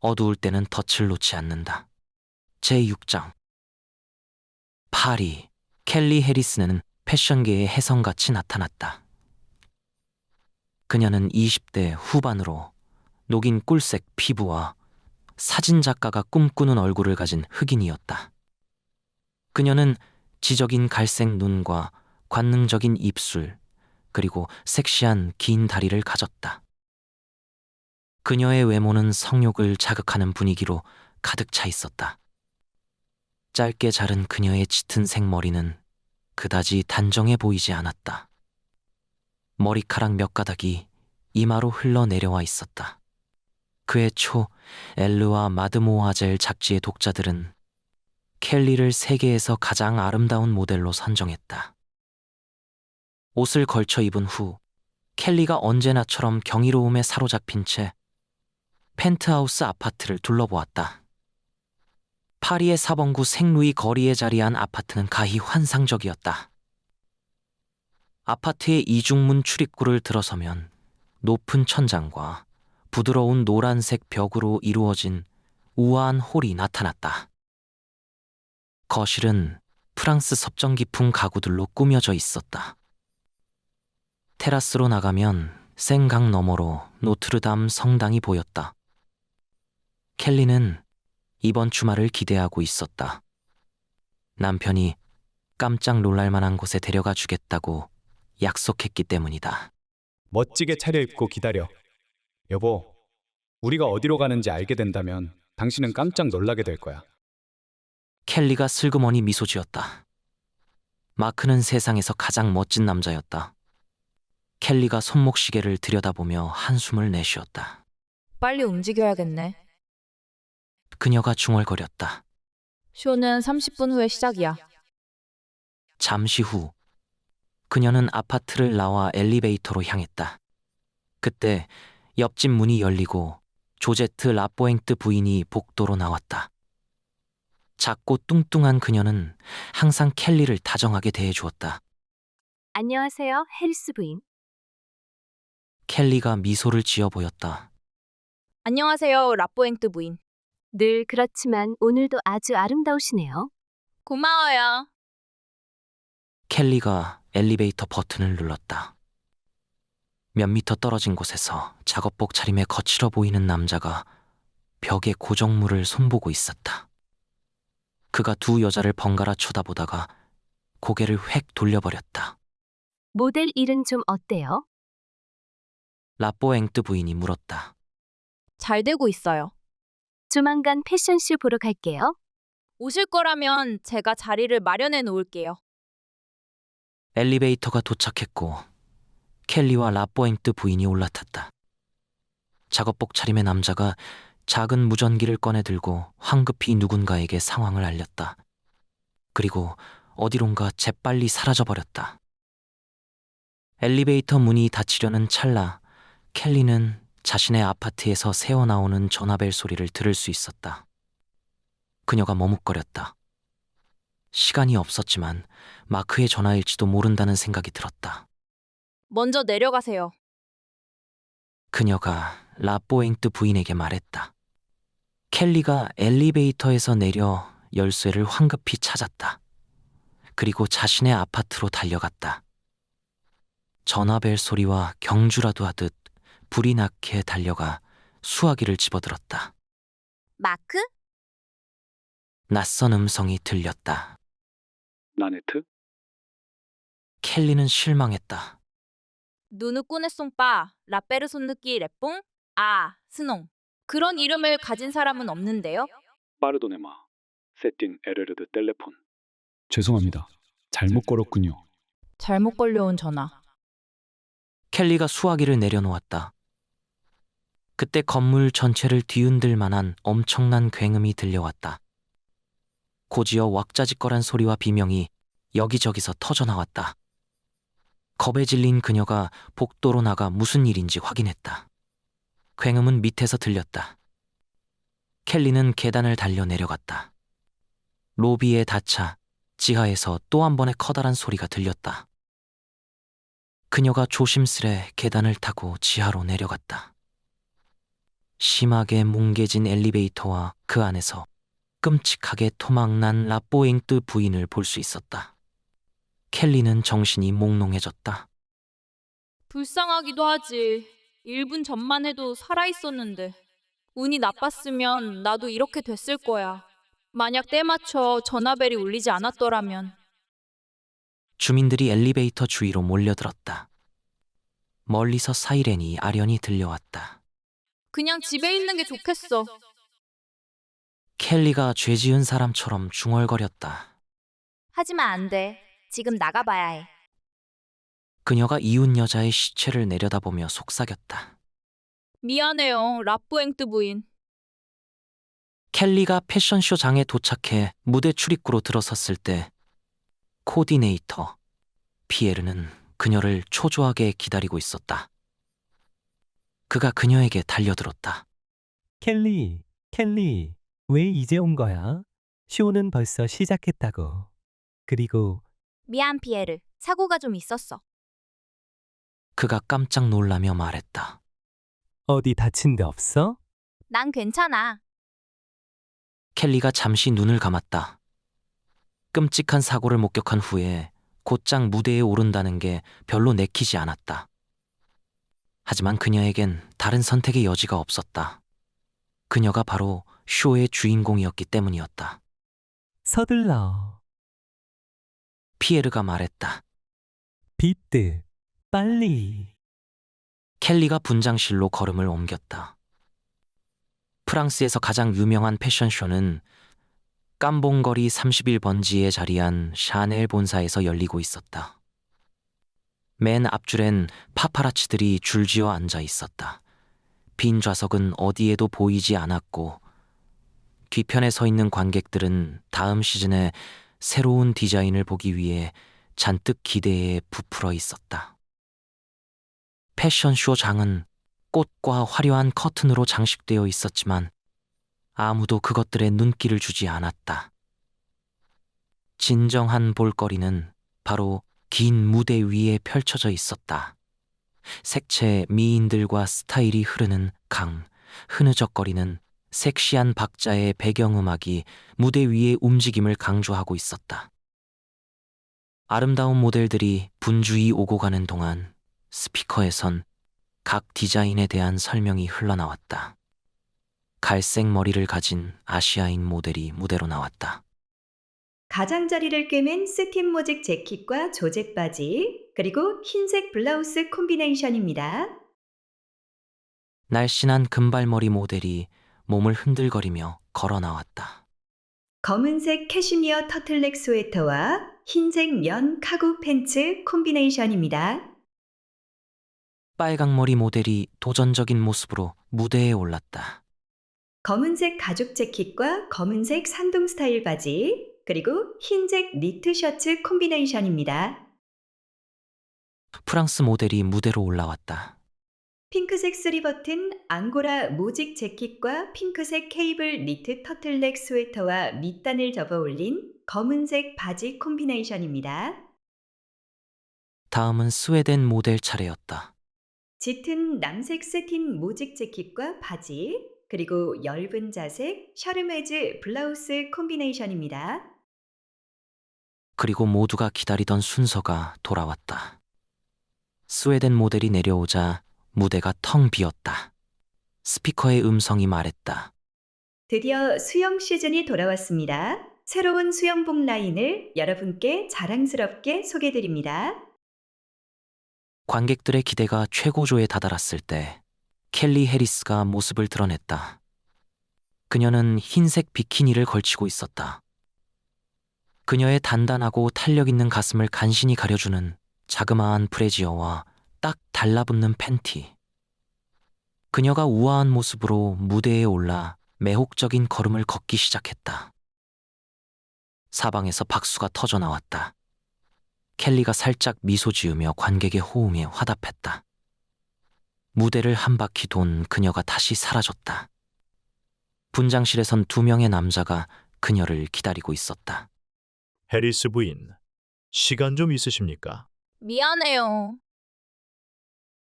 어두울 때는 덫을 놓지 않는다. 제6장. 파리, 켈리 해리스는 패션계의 혜성같이 나타났다. 그녀는 20대 후반으로 녹인 꿀색 피부와 사진작가가 꿈꾸는 얼굴을 가진 흑인이었다. 그녀는 지적인 갈색 눈과 관능적인 입술, 그리고 섹시한 긴 다리를 가졌다. 그녀의 외모는 성욕을 자극하는 분위기로 가득 차 있었다. 짧게 자른 그녀의 짙은 생머리는 그다지 단정해 보이지 않았다. 머리카락 몇 가닥이 이마로 흘러내려와 있었다. 그의 초 엘르와 마드모아젤 잡지의 독자들은 켈리를 세계에서 가장 아름다운 모델로 선정했다. 옷을 걸쳐 입은 후 켈리가 언제나처럼 경이로움에 사로잡힌 채 펜트하우스 아파트를 둘러보았다. 파리의 사범구 생루이 거리에 자리한 아파트는 가히 환상적이었다. 아파트의 이중문 출입구를 들어서면 높은 천장과 부드러운 노란색 벽으로 이루어진 우아한 홀이 나타났다. 거실은 프랑스 섭정 깊은 가구들로 꾸며져 있었다. 테라스로 나가면 생강 너머로 노트르담 성당이 보였다. 켈리는 이번 주말을 기대하고 있었다. 남편이 깜짝 놀랄 만한 곳에 데려가 주겠다고 약속했기 때문이다. 멋지게 차려입고 기다려. 여보, 우리가 어디로 가는지 알게 된다면 당신은 깜짝 놀라게 될 거야. 켈리가 슬그머니 미소 지었다. 마크는 세상에서 가장 멋진 남자였다. 켈리가 손목시계를 들여다보며 한숨을 내쉬었다. 빨리 움직여야겠네. 그녀가 중얼거렸다. 쇼는 30분 후에 시작이야. 잠시 후 그녀는 아파트를 나와 엘리베이터로 향했다. 그때 옆집 문이 열리고 조제트 라포앵트 부인이 복도로 나왔다. 작고 뚱뚱한 그녀는 항상 켈리를 다정하게 대해주었다. 안녕하세요, 해리스 부인. 켈리가 미소를 지어 보였다. 안녕하세요, 라포앵트 부인. 늘 그렇지만 오늘도 아주 아름다우시네요. 고마워요. 켈리가 엘리베이터 버튼을 눌렀다. 몇 미터 떨어진 곳에서 작업복 차림에 거칠어 보이는 남자가 벽에 고정물을 손보고 있었다. 그가 두 여자를 번갈아 쳐다보다가 고개를 획 돌려버렸다. 모델 일은 좀 어때요? 라포앵트 부인이 물었다. 잘 되고 있어요. 조만간 패션쇼 보러 갈게요. 오실 거라면 제가 자리를 마련해 놓을게요. 엘리베이터가 도착했고 켈리와 라포앵트 부인이 올라탔다. 작업복 차림의 남자가 작은 무전기를 꺼내 들고 황급히 누군가에게 상황을 알렸다. 그리고 어디론가 재빨리 사라져버렸다. 엘리베이터 문이 닫히려는 찰나 켈리는 자신의 아파트에서 새어나오는 전화벨 소리를 들을 수 있었다. 그녀가 머뭇거렸다. 시간이 없었지만 마크의 전화일지도 모른다는 생각이 들었다. 먼저 내려가세요. 그녀가 라포앵트 부인에게 말했다. 켈리가 엘리베이터에서 내려 열쇠를 황급히 찾았다. 그리고 자신의 아파트로 달려갔다. 전화벨 소리와 경주라도 하듯 불이 나게 달려가 수화기를 집어들었다. 마크? 낯선 음성이 들렸다. 나네트? 켈리는 실망했다. 누누 꾸네송빠, 라페르손 느끼 레뽕? 아, 스농. 그런 이름을 가진 사람은 없는데요? 빠르도네마. 세틴 에르르드 텔레폰. 죄송합니다. 잘못 걸었군요. 잘못 걸려온 전화. 켈리가 수화기를 내려놓았다. 그때 건물 전체를 뒤흔들 만한 엄청난 굉음이 들려왔다. 고지어 왁자지껄한 소리와 비명이 여기저기서 터져나왔다. 겁에 질린 그녀가 복도로 나가 무슨 일인지 확인했다. 굉음은 밑에서 들렸다. 켈리는 계단을 달려 내려갔다. 로비에 닿자 지하에서 또 한 번의 커다란 소리가 들렸다. 그녀가 조심스레 계단을 타고 지하로 내려갔다. 심하게 뭉개진 엘리베이터와 그 안에서 끔찍하게 토막난 라뽀잉뜨 부인을 볼 수 있었다. 켈리는 정신이 몽롱해졌다. 불쌍하기도 하지. 1분 전만 해도 살아있었는데. 운이 나빴으면 나도 이렇게 됐을 거야. 만약 때 맞춰 전화벨이 울리지 않았더라면. 주민들이 엘리베이터 주위로 몰려들었다. 멀리서 사이렌이 아련히 들려왔다. 그냥 집에 있는 게 좋겠어. 켈리가 죄 지은 사람처럼 중얼거렸다. 하지만 안 돼. 지금 나가봐야 해. 그녀가 이웃 여자의 시체를 내려다보며 속삭였다. 미안해요, 라뿌앵뜨 부인. 켈리가 패션쇼장에 도착해 무대 출입구로 들어섰을 때 코디네이터 피에르는 그녀를 초조하게 기다리고 있었다. 그가 그녀에게 달려들었다. 켈리, 왜 이제 온 거야? 쇼는 벌써 시작했다고. 그리고 미안, 피에르. 사고가 좀 있었어. 그가 깜짝 놀라며 말했다. 어디 다친 데 없어? 난 괜찮아. 켈리가 잠시 눈을 감았다. 끔찍한 사고를 목격한 후에 곧장 무대에 오른다는 게 별로 내키지 않았다. 하지만 그녀에겐 다른 선택의 여지가 없었다. 그녀가 바로 쇼의 주인공이었기 때문이었다. 서둘러. 피에르가 말했다. 비트, 빨리. 켈리가 분장실로 걸음을 옮겼다. 프랑스에서 가장 유명한 패션쇼는 깜봉거리 31번지에 자리한 샤넬 본사에서 열리고 있었다. 맨 앞줄엔 파파라치들이 줄지어 앉아 있었다. 빈 좌석은 어디에도 보이지 않았고 뒤편에 서 있는 관객들은 다음 시즌의 새로운 디자인을 보기 위해 잔뜩 기대에 부풀어 있었다. 패션쇼장은 꽃과 화려한 커튼으로 장식되어 있었지만 아무도 그것들에 눈길을 주지 않았다. 진정한 볼거리는 바로 긴 무대 위에 펼쳐져 있었다. 색채 미인들과 스타일이 흐르는 강, 흐느적거리는 섹시한 박자의 배경음악이 무대 위의 움직임을 강조하고 있었다. 아름다운 모델들이 분주히 오고 가는 동안 스피커에선 각 디자인에 대한 설명이 흘러나왔다. 갈색 머리를 가진 아시아인 모델이 무대로 나왔다. 가장자리를 꿰맨 스팀 모직 재킷과 조제 바지, 그리고 흰색 블라우스 콤비네이션입니다. 날씬한 금발머리 모델이 몸을 흔들거리며 걸어 나왔다. 검은색 캐시미어 터틀넥 스웨터와 흰색 면 카고 팬츠 콤비네이션입니다. 빨강머리 모델이 도전적인 모습으로 무대에 올랐다. 검은색 가죽 재킷과 검은색 산동 스타일 바지, 그리고 흰색 니트 셔츠 콤비네이션입니다. 프랑스 모델이 무대로 올라왔다. 핑크색 3버튼 앙고라 모직 재킷과 핑크색 케이블 니트 터틀넥 스웨터와 밑단을 접어 올린 검은색 바지 콤비네이션입니다. 다음은 스웨덴 모델 차례였다. 짙은 남색 세틴 모직 재킷과 바지, 그리고 엷은 자색 셔르메즈 블라우스 콤비네이션입니다. 그리고 모두가 기다리던 순서가 돌아왔다. 스웨덴 모델이 내려오자 무대가 텅 비었다. 스피커의 음성이 말했다. 드디어 수영 시즌이 돌아왔습니다. 새로운 수영복 라인을 여러분께 자랑스럽게 소개드립니다. 관객들의 기대가 최고조에 다다랐을 때 켈리 해리스가 모습을 드러냈다. 그녀는 흰색 비키니를 걸치고 있었다. 그녀의 단단하고 탄력 있는 가슴을 간신히 가려주는 자그마한 브래지어와 딱 달라붙는 팬티. 그녀가 우아한 모습으로 무대에 올라 매혹적인 걸음을 걷기 시작했다. 사방에서 박수가 터져 나왔다. 켈리가 살짝 미소 지으며 관객의 호응에 화답했다. 무대를 한 바퀴 돈 그녀가 다시 사라졌다. 분장실에선 2명의 남자가 그녀를 기다리고 있었다. 해리스 부인, 시간 좀 있으십니까? 미안해요.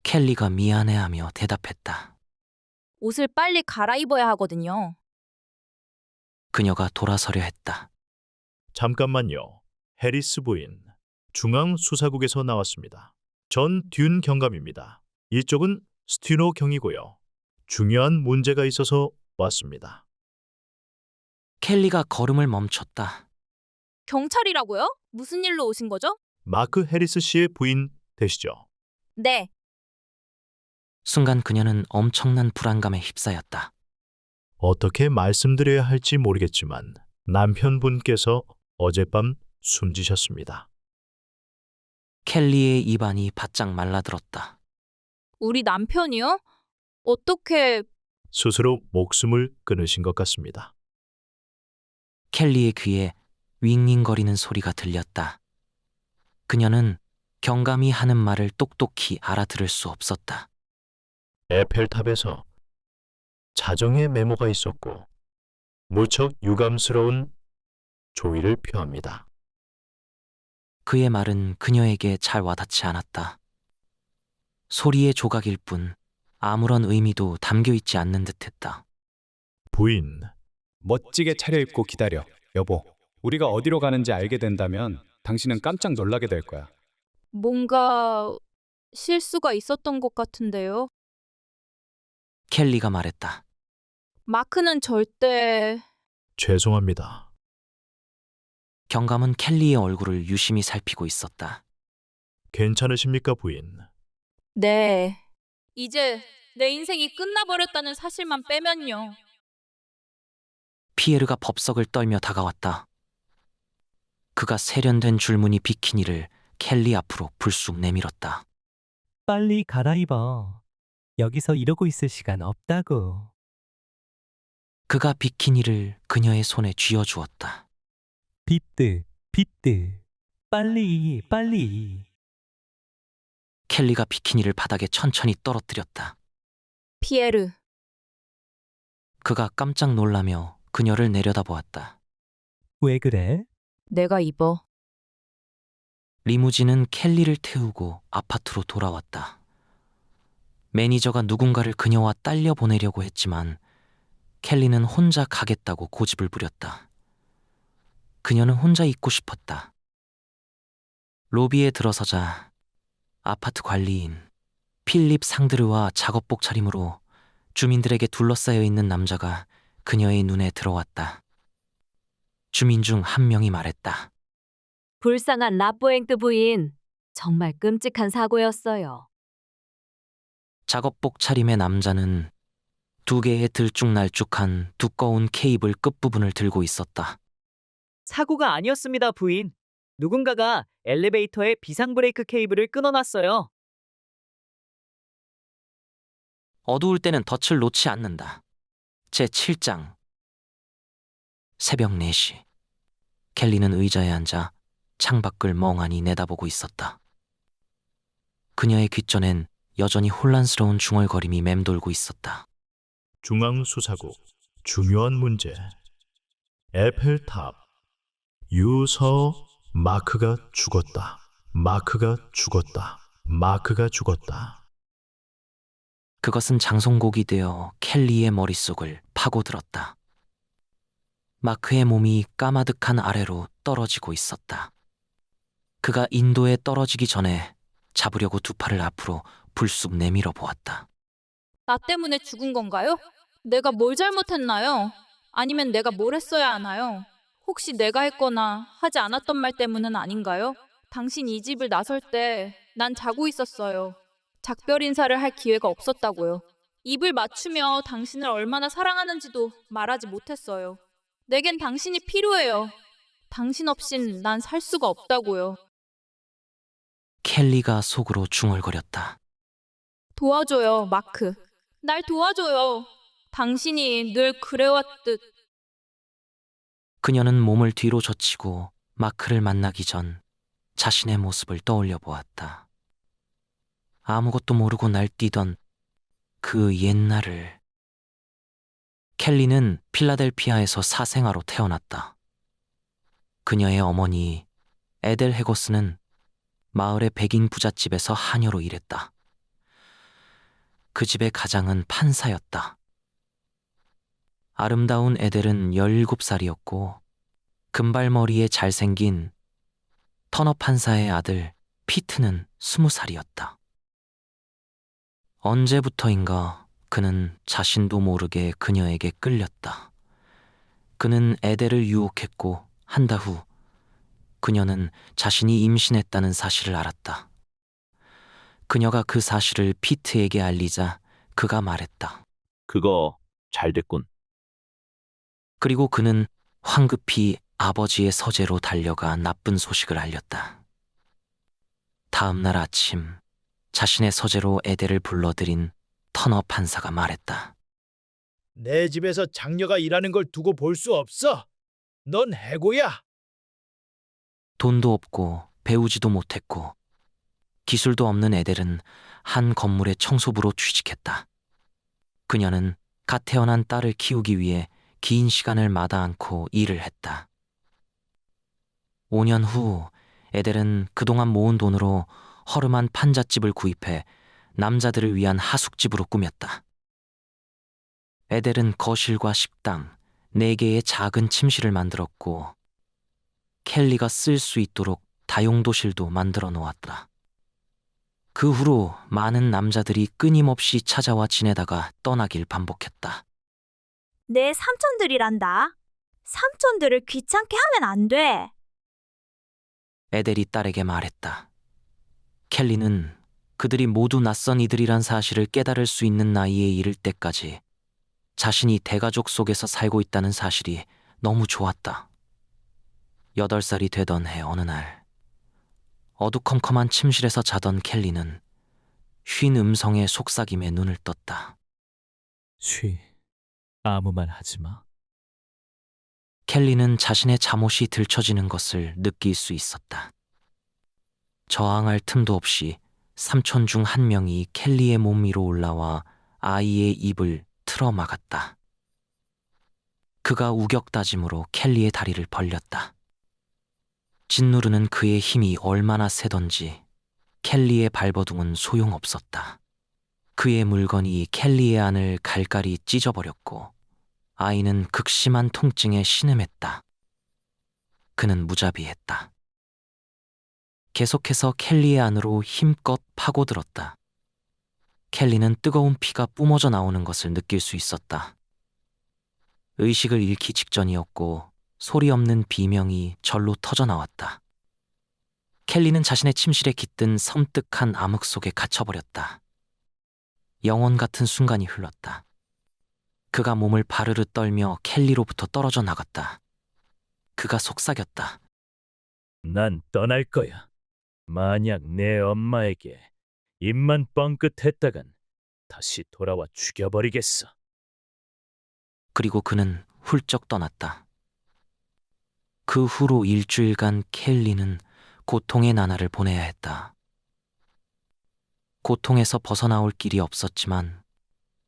켈리가 미안해하며 대답했다. 옷을 빨리 갈아입어야 하거든요. 그녀가 돌아서려 했다. 잠깐만요. 해리스 부인, 중앙수사국에서 나왔습니다. 전 듄 경감입니다. 이쪽은 스티노 경이고요. 중요한 문제가 있어서 왔습니다. 켈리가 걸음을 멈췄다. 경찰이라고요? 무슨 일로 오신 거죠? 마크 해리스 씨의 부인 되시죠? 네. 순간 그녀는 엄청난 불안감에 휩싸였다. 어떻게 말씀드려야 할지 모르겠지만 남편분께서 어젯밤 숨지셨습니다. 켈리의 입안이 바짝 말라들었다. 우리 남편이요? 어떻게... 스스로 목숨을 끊으신 것 같습니다. 켈리의 귀에 윙윙거리는 소리가 들렸다. 그녀는 경감이 하는 말을 똑똑히 알아들을 수 없었다. 에펠탑에서 자정의 메모가 있었고 무척 유감스러운 조의를 표합니다. 그의 말은 그녀에게 잘 와닿지 않았다. 소리의 조각일 뿐 아무런 의미도 담겨 있지 않는 듯했다. 부인, 멋지게 차려입고 기다려. 여보, 우리가 어디로 가는지 알게 된다면 당신은 깜짝 놀라게 될 거야. 뭔가... 실수가 있었던 것 같은데요. 켈리가 말했다. 마크는 절대... 죄송합니다. 경감은 켈리의 얼굴을 유심히 살피고 있었다. 괜찮으십니까, 부인? 네. 이제 내 인생이 끝나버렸다는 사실만 빼면요. 피에르가 법석을 떨며 다가왔다. 그가 세련된 줄무늬 비키니를 켈리 앞으로 불쑥 내밀었다. 빨리 갈아입어. 여기서 이러고 있을 시간 없다고. 그가 비키니를 그녀의 손에 쥐어주었다. 비트, 비트. 빨리, 빨리. 켈리가 비키니를 바닥에 천천히 떨어뜨렸다. 피에르, 그가 깜짝 놀라며 그녀를 내려다보았다. 왜 그래? 내가 입어. 리무진은 켈리를 태우고 아파트로 돌아왔다. 매니저가 누군가를 그녀와 딸려 보내려고 했지만 켈리는 혼자 가겠다고 고집을 부렸다. 그녀는 혼자 있고 싶었다. 로비에 들어서자 아파트 관리인 필립 상드르와 작업복 차림으로 주민들에게 둘러싸여 있는 남자가 그녀의 눈에 들어왔다. 주민 중 한 명이 말했다. 불쌍한 라포앵트 부인. 정말 끔찍한 사고였어요. 작업복 차림의 남자는 2개의 들쭉날쭉한 두꺼운 케이블 끝부분을 들고 있었다. 사고가 아니었습니다, 부인. 누군가가 엘리베이터의 비상 브레이크 케이블을 끊어놨어요. 어두울 때는 덫을 놓지 않는다. 제7장. 새벽 4시. 켈리는 의자에 앉아 창밖을 멍하니 내다보고 있었다. 그녀의 귓전엔 여전히 혼란스러운 중얼거림이 맴돌고 있었다. 중앙수사국, 중요한 문제. 에펠탑, 유서, 마크가 죽었다. 마크가 죽었다. 마크가 죽었다. 그것은 장송곡이 되어 켈리의 머릿속을 파고들었다. 마크의 몸이 까마득한 아래로 떨어지고 있었다. 그가 인도에 떨어지기 전에 잡으려고 두 팔을 앞으로 불쑥 내밀어 보았다. 나 때문에 죽은 건가요? 내가 뭘 잘못했나요? 아니면 내가 뭘 했어야 하나요? 혹시 내가 했거나 하지 않았던 말 때문은 아닌가요? 당신 이 집을 나설 때 난 자고 있었어요. 작별 인사를 할 기회가 없었다고요. 입을 맞추며 당신을 얼마나 사랑하는지도 말하지 못했어요. 내겐 당신이 필요해요. 당신 없인 난 살 수가 없다고요. 켈리가 속으로 중얼거렸다. 도와줘요, 마크. 날 도와줘요. 당신이 늘 그래왔듯. 그녀는 몸을 뒤로 젖히고 마크를 만나기 전 자신의 모습을 떠올려 보았다. 아무것도 모르고 날뛰던 그 옛날을. 켈리는 필라델피아에서 사생아로 태어났다. 그녀의 어머니 에델 헤고스는 마을의 백인 부잣집에서 하녀로 일했다. 그 집의 가장은 판사였다. 아름다운 에델은 17살이었고 금발머리에 잘생긴 터너 판사의 아들 피트는 20살이었다. 언제부터인가 그는 자신도 모르게 그녀에게 끌렸다. 그는 에델을 유혹했고 한 달 후 그녀는 자신이 임신했다는 사실을 알았다. 그녀가 그 사실을 피트에게 알리자 그가 말했다. 그거 잘 됐군. 그리고 그는 황급히 아버지의 서재로 달려가 나쁜 소식을 알렸다. 다음 날 아침 자신의 서재로 에델을 불러들인 터너 판사가 말했다. 내 집에서 장녀가 일하는 걸 두고 볼 수 없어. 넌 해고야. 돈도 없고 배우지도 못했고 기술도 없는 에델은 한 건물의 청소부로 취직했다. 그녀는 갓 태어난 딸을 키우기 위해 긴 시간을 마다 않고 일을 했다. 5년 후 에델은 그동안 모은 돈으로 허름한 판잣집을 구입해 남자들을 위한 하숙집으로 꾸몄다. 에델은 거실과 식당, 4개의 작은 침실을 만들었고 켈리가 쓸 수 있도록 다용도실도 만들어 놓았다. 그 후로 많은 남자들이 끊임없이 찾아와 지내다가 떠나길 반복했다. 내 삼촌들이란다. 삼촌들을 귀찮게 하면 안 돼. 에델이 딸에게 말했다. 켈리는 그들이 모두 낯선 이들이란 사실을 깨달을 수 있는 나이에 이를 때까지 자신이 대가족 속에서 살고 있다는 사실이 너무 좋았다. 8살이 되던 해 어느 날 어두컴컴한 침실에서 자던 켈리는 쉰 음성의 속삭임에 눈을 떴다. 쉬. 아무 말 하지 마. 켈리는 자신의 잠옷이 들춰지는 것을 느낄 수 있었다. 저항할 틈도 없이 삼촌 중 한 명이 켈리의 몸 위로 올라와 아이의 입을 틀어 막았다. 그가 우격다짐으로 켈리의 다리를 벌렸다. 짓누르는 그의 힘이 얼마나 세던지 켈리의 발버둥은 소용없었다. 그의 물건이 켈리의 안을 갈갈이 찢어버렸고 아이는 극심한 통증에 신음했다. 그는 무자비했다. 계속해서 켈리의 안으로 힘껏 파고들었다. 켈리는 뜨거운 피가 뿜어져 나오는 것을 느낄 수 있었다. 의식을 잃기 직전이었고 소리 없는 비명이 절로 터져 나왔다. 켈리는 자신의 침실에 깃든 섬뜩한 암흑 속에 갇혀버렸다. 영원 같은 순간이 흘렀다. 그가 몸을 바르르 떨며 켈리로부터 떨어져 나갔다. 그가 속삭였다. 난 떠날 거야. 만약 내 엄마에게 입만 뻥끗했다간 다시 돌아와 죽여버리겠어. 그리고 그는 훌쩍 떠났다. 그 후로 일주일간 켈리는 고통의 나날을 보내야 했다. 고통에서 벗어나올 길이 없었지만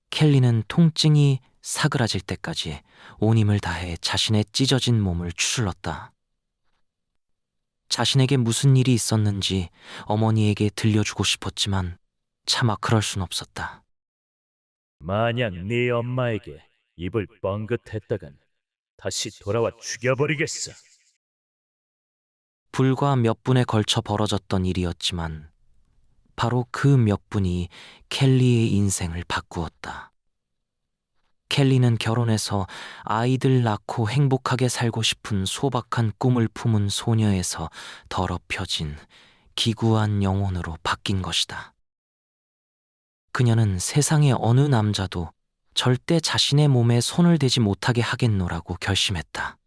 켈리는 통증이 사그라질 때까지 온 힘을 다해 자신의 찢어진 몸을 추슬렀다. 자신에게 무슨 일이 있었는지 어머니에게 들려주고 싶었지만 차마 그럴 순 없었다. 만약 네 엄마에게 입을 뻥긋했다간 다시 돌아와 죽여버리겠어. 불과 몇 분에 걸쳐 벌어졌던 일이었지만 바로 그 몇 분이 켈리의 인생을 바꾸었다. 켈리는 결혼해서 아이들 낳고 행복하게 살고 싶은 소박한 꿈을 품은 소녀에서 더럽혀진 기구한 영혼으로 바뀐 것이다. 그녀는 세상의 어느 남자도 절대 자신의 몸에 손을 대지 못하게 하겠노라고 결심했다.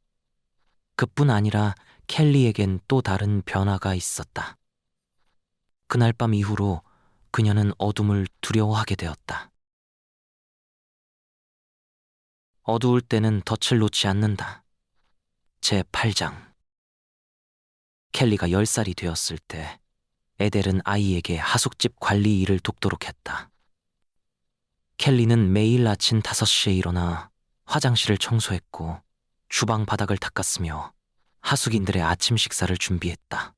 그뿐 아니라 켈리에겐 또 다른 변화가 있었다. 그날 밤 이후로 그녀는 어둠을 두려워하게 되었다. 어두울 때는 덫을 놓지 않는다. 제8장. 켈리가 10살이 되었을 때 에델은 아이에게 하숙집 관리 일을 돕도록 했다. 켈리는 매일 아침 5시에 일어나 화장실을 청소했고 주방 바닥을 닦았으며 하숙인들의 아침 식사를 준비했다.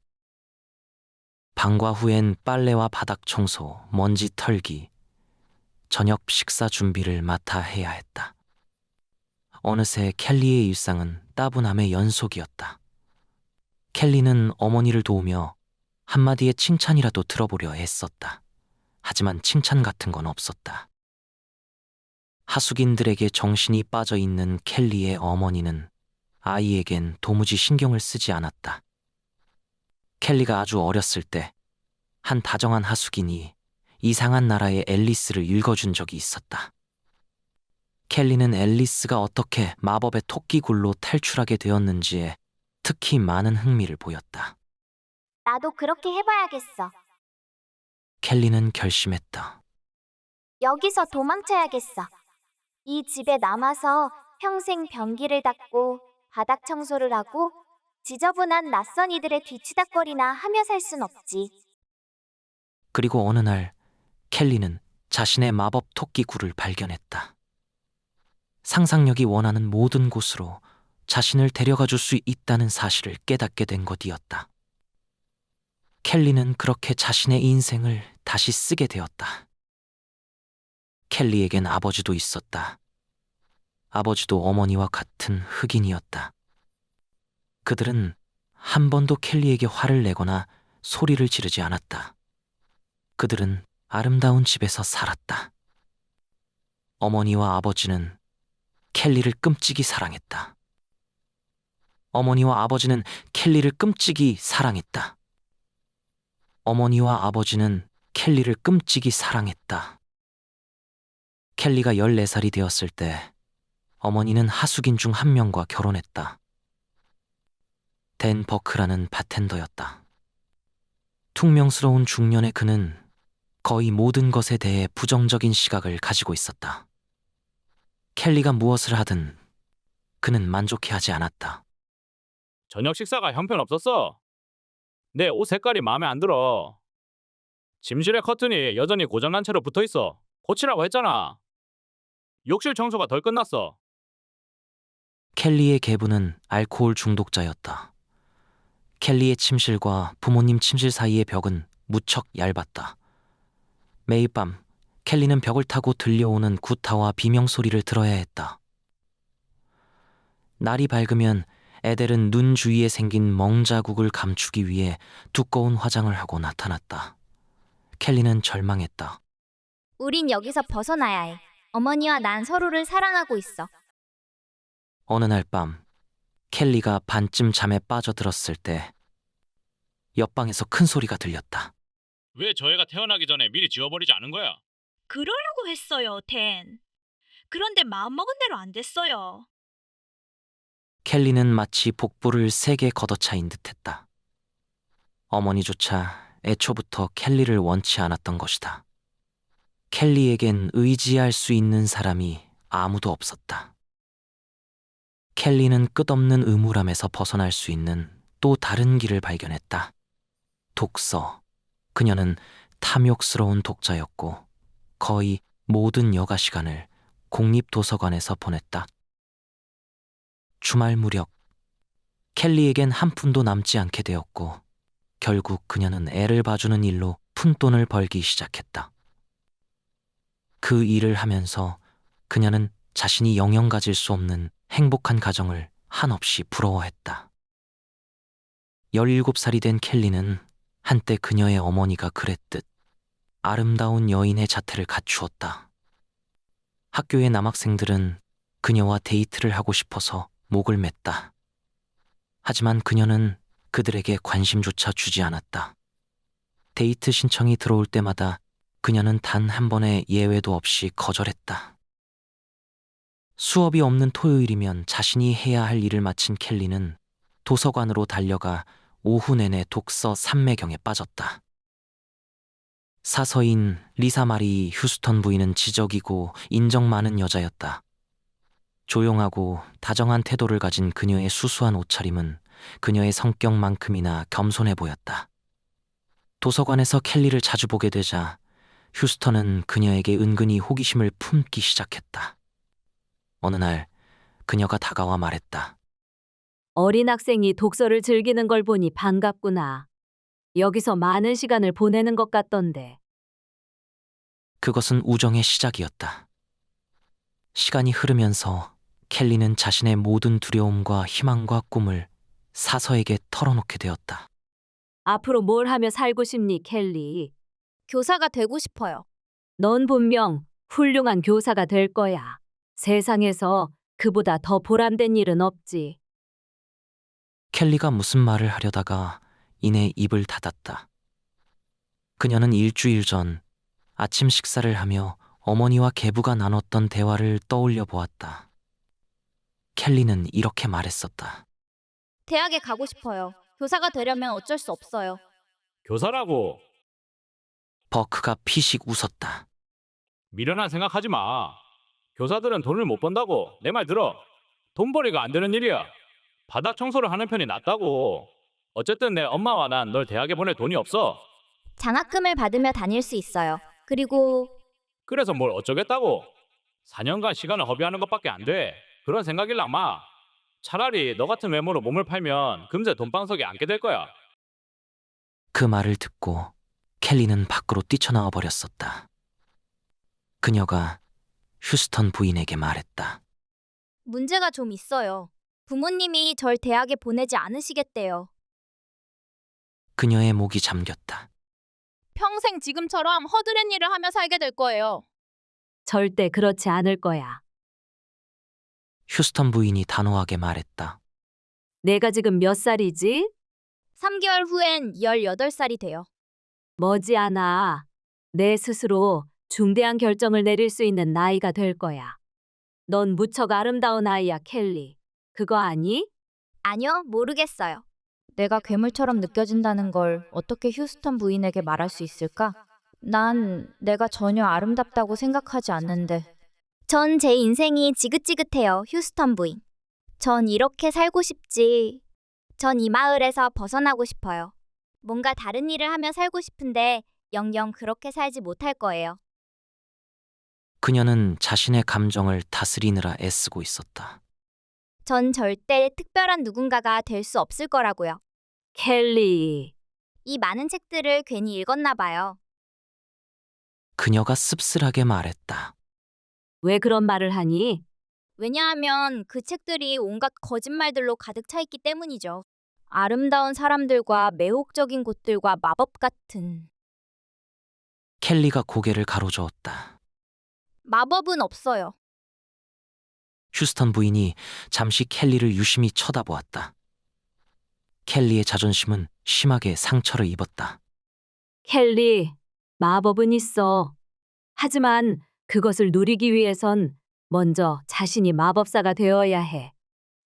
방과 후엔 빨래와 바닥 청소, 먼지 털기, 저녁 식사 준비를 맡아 해야 했다. 어느새 켈리의 일상은 따분함의 연속이었다. 켈리는 어머니를 도우며 한마디의 칭찬이라도 들어보려 애썼다. 하지만 칭찬 같은 건 없었다. 하숙인들에게 정신이 빠져 있는 켈리의 어머니는 아이에겐 도무지 신경을 쓰지 않았다. 켈리가 아주 어렸을 때 한 다정한 하숙인이 이상한 나라의 앨리스를 읽어준 적이 있었다. 켈리는 앨리스가 어떻게 마법의 토끼굴로 탈출하게 되었는지에 특히 많은 흥미를 보였다. 나도 그렇게 해봐야겠어. 켈리는 결심했다. 여기서 도망쳐야겠어. 이 집에 남아서 평생 변기를 닦고 바닥 청소를 하고 지저분한 낯선 이들의 뒤치다거리나 하며 살 순 없지. 그리고 어느 날 켈리는 자신의 마법 토끼굴을 발견했다. 상상력이 원하는 모든 곳으로 자신을 데려가 줄 수 있다는 사실을 깨닫게 된 것이었다. 켈리는 그렇게 자신의 인생을 다시 쓰게 되었다. 켈리에겐 아버지도 있었다. 아버지도 어머니와 같은 흑인이었다. 그들은 한 번도 켈리에게 화를 내거나 소리를 지르지 않았다. 그들은 아름다운 집에서 살았다. 어머니와 아버지는 켈리를 끔찍이 사랑했다. 어머니와 아버지는 켈리를 끔찍이 사랑했다. 어머니와 아버지는 켈리를 끔찍이 사랑했다. 켈리가 14살이 되었을 때 어머니는 하숙인 중 한 명과 결혼했다. 댄 버크라는 바텐더였다. 퉁명스러운 중년의 그는 거의 모든 것에 대해 부정적인 시각을 가지고 있었다. 켈리가 무엇을 하든 그는 만족해하지 않았다. 저녁 식사가 형편없었어. 내 옷 색깔이 마음에 안 들어. 침실의 커튼이 여전히 고장난 채로 붙어있어. 고치라고 했잖아. 욕실 청소가 덜 끝났어. 켈리의 계부는 알코올 중독자였다. 켈리의 침실과 부모님 침실 사이의 벽은 무척 얇았다. 매일 밤 켈리는 벽을 타고 들려오는 구타와 비명 소리를 들어야 했다. 날이 밝으면 에델은 눈 주위에 생긴 멍자국을 감추기 위해 두꺼운 화장을 하고 나타났다. 켈리는 절망했다. 우린 여기서 벗어나야 해. 어머니와 난 서로를 사랑하고 있어. 어느 날 밤 켈리가 반쯤 잠에 빠져들었을 때 옆방에서 큰 소리가 들렸다. 왜 저 애가 태어나기 전에 미리 지워버리지 않은 거야? 그러려고 했어요, 댄. 그런데 마음먹은 대로 안 됐어요. 켈리는 마치 복부를 세게 걷어차인 듯했다. 어머니조차 애초부터 켈리를 원치 않았던 것이다. 켈리에겐 의지할 수 있는 사람이 아무도 없었다. 켈리는 끝없는 의무람에서 벗어날 수 있는 또 다른 길을 발견했다. 독서. 그녀는 탐욕스러운 독자였고 거의 모든 여가 시간을 공립도서관에서 보냈다. 주말 무렵 켈리에겐 한 푼도 남지 않게 되었고 결국 그녀는 애를 봐주는 일로 푼돈을 벌기 시작했다. 그 일을 하면서 그녀는 자신이 영영 가질 수 없는 행복한 가정을 한없이 부러워했다. 17살이 된 켈리는 한때 그녀의 어머니가 그랬듯 아름다운 여인의 자태를 갖추었다. 학교의 남학생들은 그녀와 데이트를 하고 싶어서 목을 맸다. 하지만 그녀는 그들에게 관심조차 주지 않았다. 데이트 신청이 들어올 때마다 그녀는 단 한 번의 예외도 없이 거절했다. 수업이 없는 토요일이면 자신이 해야 할 일을 마친 켈리는 도서관으로 달려가 오후 내내 독서 삼매경에 빠졌다. 사서인 리사 마리 휴스턴 부인은 지적이고 인정 많은 여자였다. 조용하고 다정한 태도를 가진 그녀의 수수한 옷차림은 그녀의 성격만큼이나 겸손해 보였다. 도서관에서 켈리를 자주 보게 되자 휴스턴은 그녀에게 은근히 호기심을 품기 시작했다. 어느 날 그녀가 다가와 말했다. 어린 학생이 독서를 즐기는 걸 보니 반갑구나. 여기서 많은 시간을 보내는 것 같던데. 그것은 우정의 시작이었다. 시간이 흐르면서 켈리는 자신의 모든 두려움과 희망과 꿈을 사서에게 털어놓게 되었다. 앞으로 뭘 하며 살고 싶니, 켈리? 교사가 되고 싶어요. 넌 분명 훌륭한 교사가 될 거야. 세상에서 그보다 더 보람된 일은 없지. 켈리가 무슨 말을 하려다가 이내 입을 닫았다. 그녀는 일주일 전 아침 식사를 하며 어머니와 계부가 나눴던 대화를 떠올려 보았다. 켈리는 이렇게 말했었다. 대학에 가고 싶어요. 교사가 되려면 어쩔 수 없어요. 교사라고 버크가 피식 웃었다. 미련한 생각하지 마. 교사들은 돈을 못 번다고. 내 말 들어. 돈벌이가 안 되는 일이야. 바닥 청소를 하는 편이 낫다고. 어쨌든 내 엄마와 난 널 대학에 보낼 돈이 없어. 장학금을 받으며 다닐 수 있어요. 그리고 그래서 뭘 어쩌겠다고. 4년간 시간을 허비하는 것밖에 안 돼. 그런 생각일랑 마. 차라리 너 같은 외모로 몸을 팔면 금세 돈방석에 앉게 될 거야. 그 말을 듣고 켈리는 밖으로 뛰쳐나와 버렸었다. 그녀가 휴스턴 부인에게 말했다. 문제가 좀 있어요. 부모님이 절 대학에 보내지 않으시겠대요. 그녀의 목이 잠겼다. 평생 지금처럼 허드렛 일을 하며 살게 될 거예요. 절대 그렇지 않을 거야. 휴스턴 부인이 단호하게 말했다. 내가 지금 몇 살이지? 3개월 후엔 18살이 돼요. 머지않아 내 스스로 중대한 결정을 내릴 수 있는 나이가 될 거야. 넌 무척 아름다운 아이야, 켈리. 그거 아니? 아니요, 모르겠어요. 내가 괴물처럼 느껴진다는 걸 어떻게 휴스턴 부인에게 말할 수 있을까? 난 내가 전혀 아름답다고 생각하지 않는데. 전 제 인생이 지긋지긋해요, 휴스턴 부인. 전 이렇게 살고 싶지. 전 이 마을에서 벗어나고 싶어요. 뭔가 다른 일을 하며 살고 싶은데 영영 그렇게 살지 못할 거예요. 그녀는 자신의 감정을 다스리느라 애쓰고 있었다. 전 절대 특별한 누군가가 될 수 없을 거라고요. 켈리. 이 많은 책들을 괜히 읽었나 봐요. 그녀가 씁쓸하게 말했다. 왜 그런 말을 하니? 왜냐하면 그 책들이 온갖 거짓말들로 가득 차 있기 때문이죠. 아름다운 사람들과 매혹적인 곳들과 마법 같은. 켈리가 고개를 가로저었다. 마법은 없어요. 휴스턴 부인이 잠시 켈리를 유심히 쳐다보았다. 켈리의 자존심은 심하게 상처를 입었다. 켈리, 마법은 있어. 하지만 그것을 누리기 위해선 먼저 자신이 마법사가 되어야 해.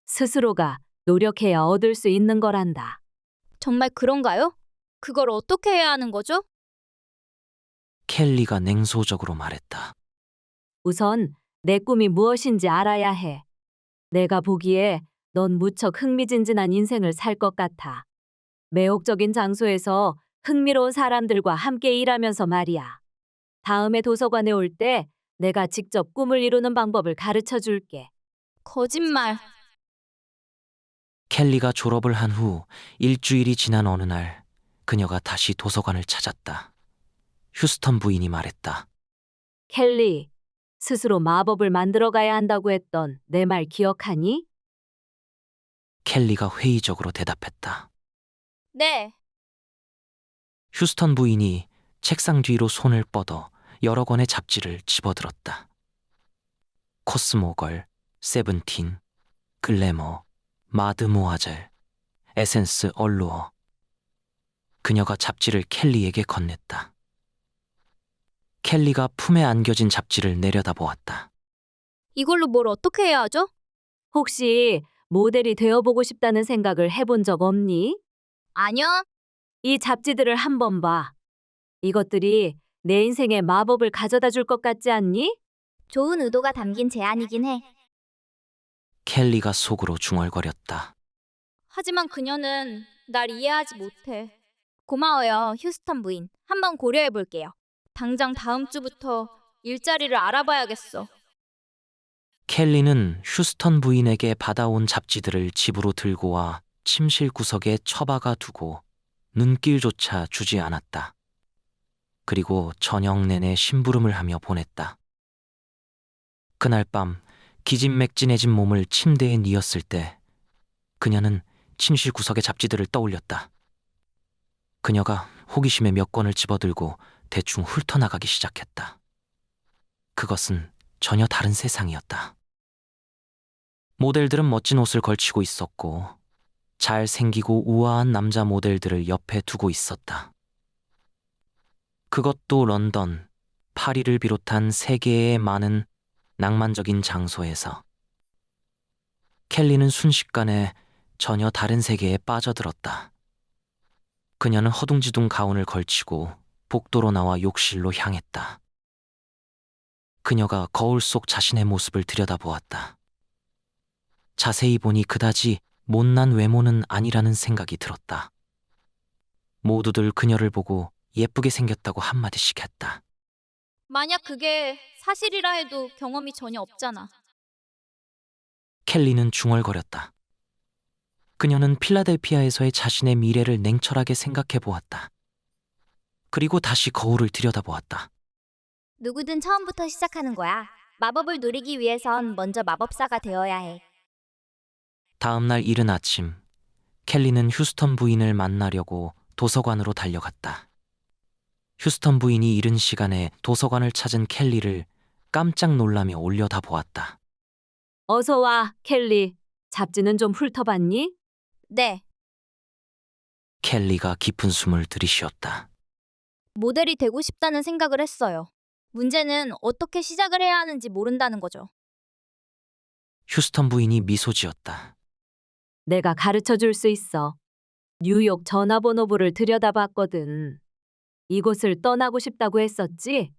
스스로가 노력해야 얻을 수 있는 거란다. 정말 그런가요? 그걸 어떻게 해야 하는 거죠? 켈리가 냉소적으로 말했다. 우선 내 꿈이 무엇인지 알아야 해. 내가 보기에 넌 무척 흥미진진한 인생을 살 것 같아. 매혹적인 장소에서 흥미로운 사람들과 함께 일하면서 말이야. 다음에 도서관에 올 때 내가 직접 꿈을 이루는 방법을 가르쳐 줄게. 거짓말. 켈리가 졸업을 한 후 일주일이 지난 어느 날 그녀가 다시 도서관을 찾았다. 휴스턴 부인이 말했다. 켈리, 스스로 마법을 만들어 가야 한다고 했던 내 말 기억하니? 켈리가 회의적으로 대답했다. 네. 휴스턴 부인이 책상 뒤로 손을 뻗어 여러 권의 잡지를 집어들었다. 코스모걸, 세븐틴, 글래머, 마드모아젤, 에센스 얼루어. 그녀가 잡지를 켈리에게 건넸다. 켈리가 품에 안겨진 잡지를 내려다보았다. 이걸로 뭘 어떻게 해야 하죠? 혹시 모델이 되어보고 싶다는 생각을 해본 적 없니? 아니요. 이 잡지들을 한번 봐. 이것들이 내 인생에 마법을 가져다 줄 것 같지 않니? 좋은 의도가 담긴 제안이긴 해. 켈리가 속으로 중얼거렸다. 하지만 그녀는 날 이해하지 못해. 고마워요, 휴스턴 부인. 한번 고려해 볼게요. 당장 다음 주부터 일자리를 알아봐야겠어. 켈리는 휴스턴 부인에게 받아온 잡지들을 집으로 들고 와 침실 구석에 처박아 두고 눈길조차 주지 않았다. 그리고 저녁 내내 심부름을 하며 보냈다. 그날 밤 기진맥진해진 몸을 침대에 뉘었을 때 그녀는 침실 구석의 잡지들을 떠올렸다. 그녀가 호기심에 몇 권을 집어들고 대충 훑어나가기 시작했다. 그것은 전혀 다른 세상이었다. 모델들은 멋진 옷을 걸치고 있었고 잘생기고 우아한 남자 모델들을 옆에 두고 있었다. 그것도 런던, 파리를 비롯한 세계의 많은 낭만적인 장소에서. 켈리는 순식간에 전혀 다른 세계에 빠져들었다. 그녀는 허둥지둥 가운을 걸치고 복도로 나와 욕실로 향했다. 그녀가 거울 속 자신의 모습을 들여다보았다. 자세히 보니 그다지 못난 외모는 아니라는 생각이 들었다. 모두들 그녀를 보고 예쁘게 생겼다고 한마디씩 했다. 만약 그게 사실이라 해도 경험이 전혀 없잖아. 켈리는 중얼거렸다. 그녀는 필라델피아에서의 자신의 미래를 냉철하게 생각해 보았다. 그리고 다시 거울을 들여다보았다. 누구든 처음부터 시작하는 거야. 마법을 누리기 위해선 먼저 마법사가 되어야 해. 다음 날 이른 아침, 켈리는 휴스턴 부인을 만나려고 도서관으로 달려갔다. 휴스턴 부인이 이른 시간에 도서관을 찾은 켈리를 깜짝 놀라며 올려다보았다. 어서 와, 켈리. 잡지는 좀 훑어봤니? 네, 켈리가 깊은 숨을 들이쉬었다. 모델이 되고 싶다는 생각을 했어요. 문제는 어떻게 시작을 해야 하는지 모른다는 거죠. 휴스턴 부인이 미소 지었다. 내가 가르쳐 줄 수 있어. 뉴욕 전화번호부를 들여다봤거든. 이곳을 떠나고 싶다고 했었지?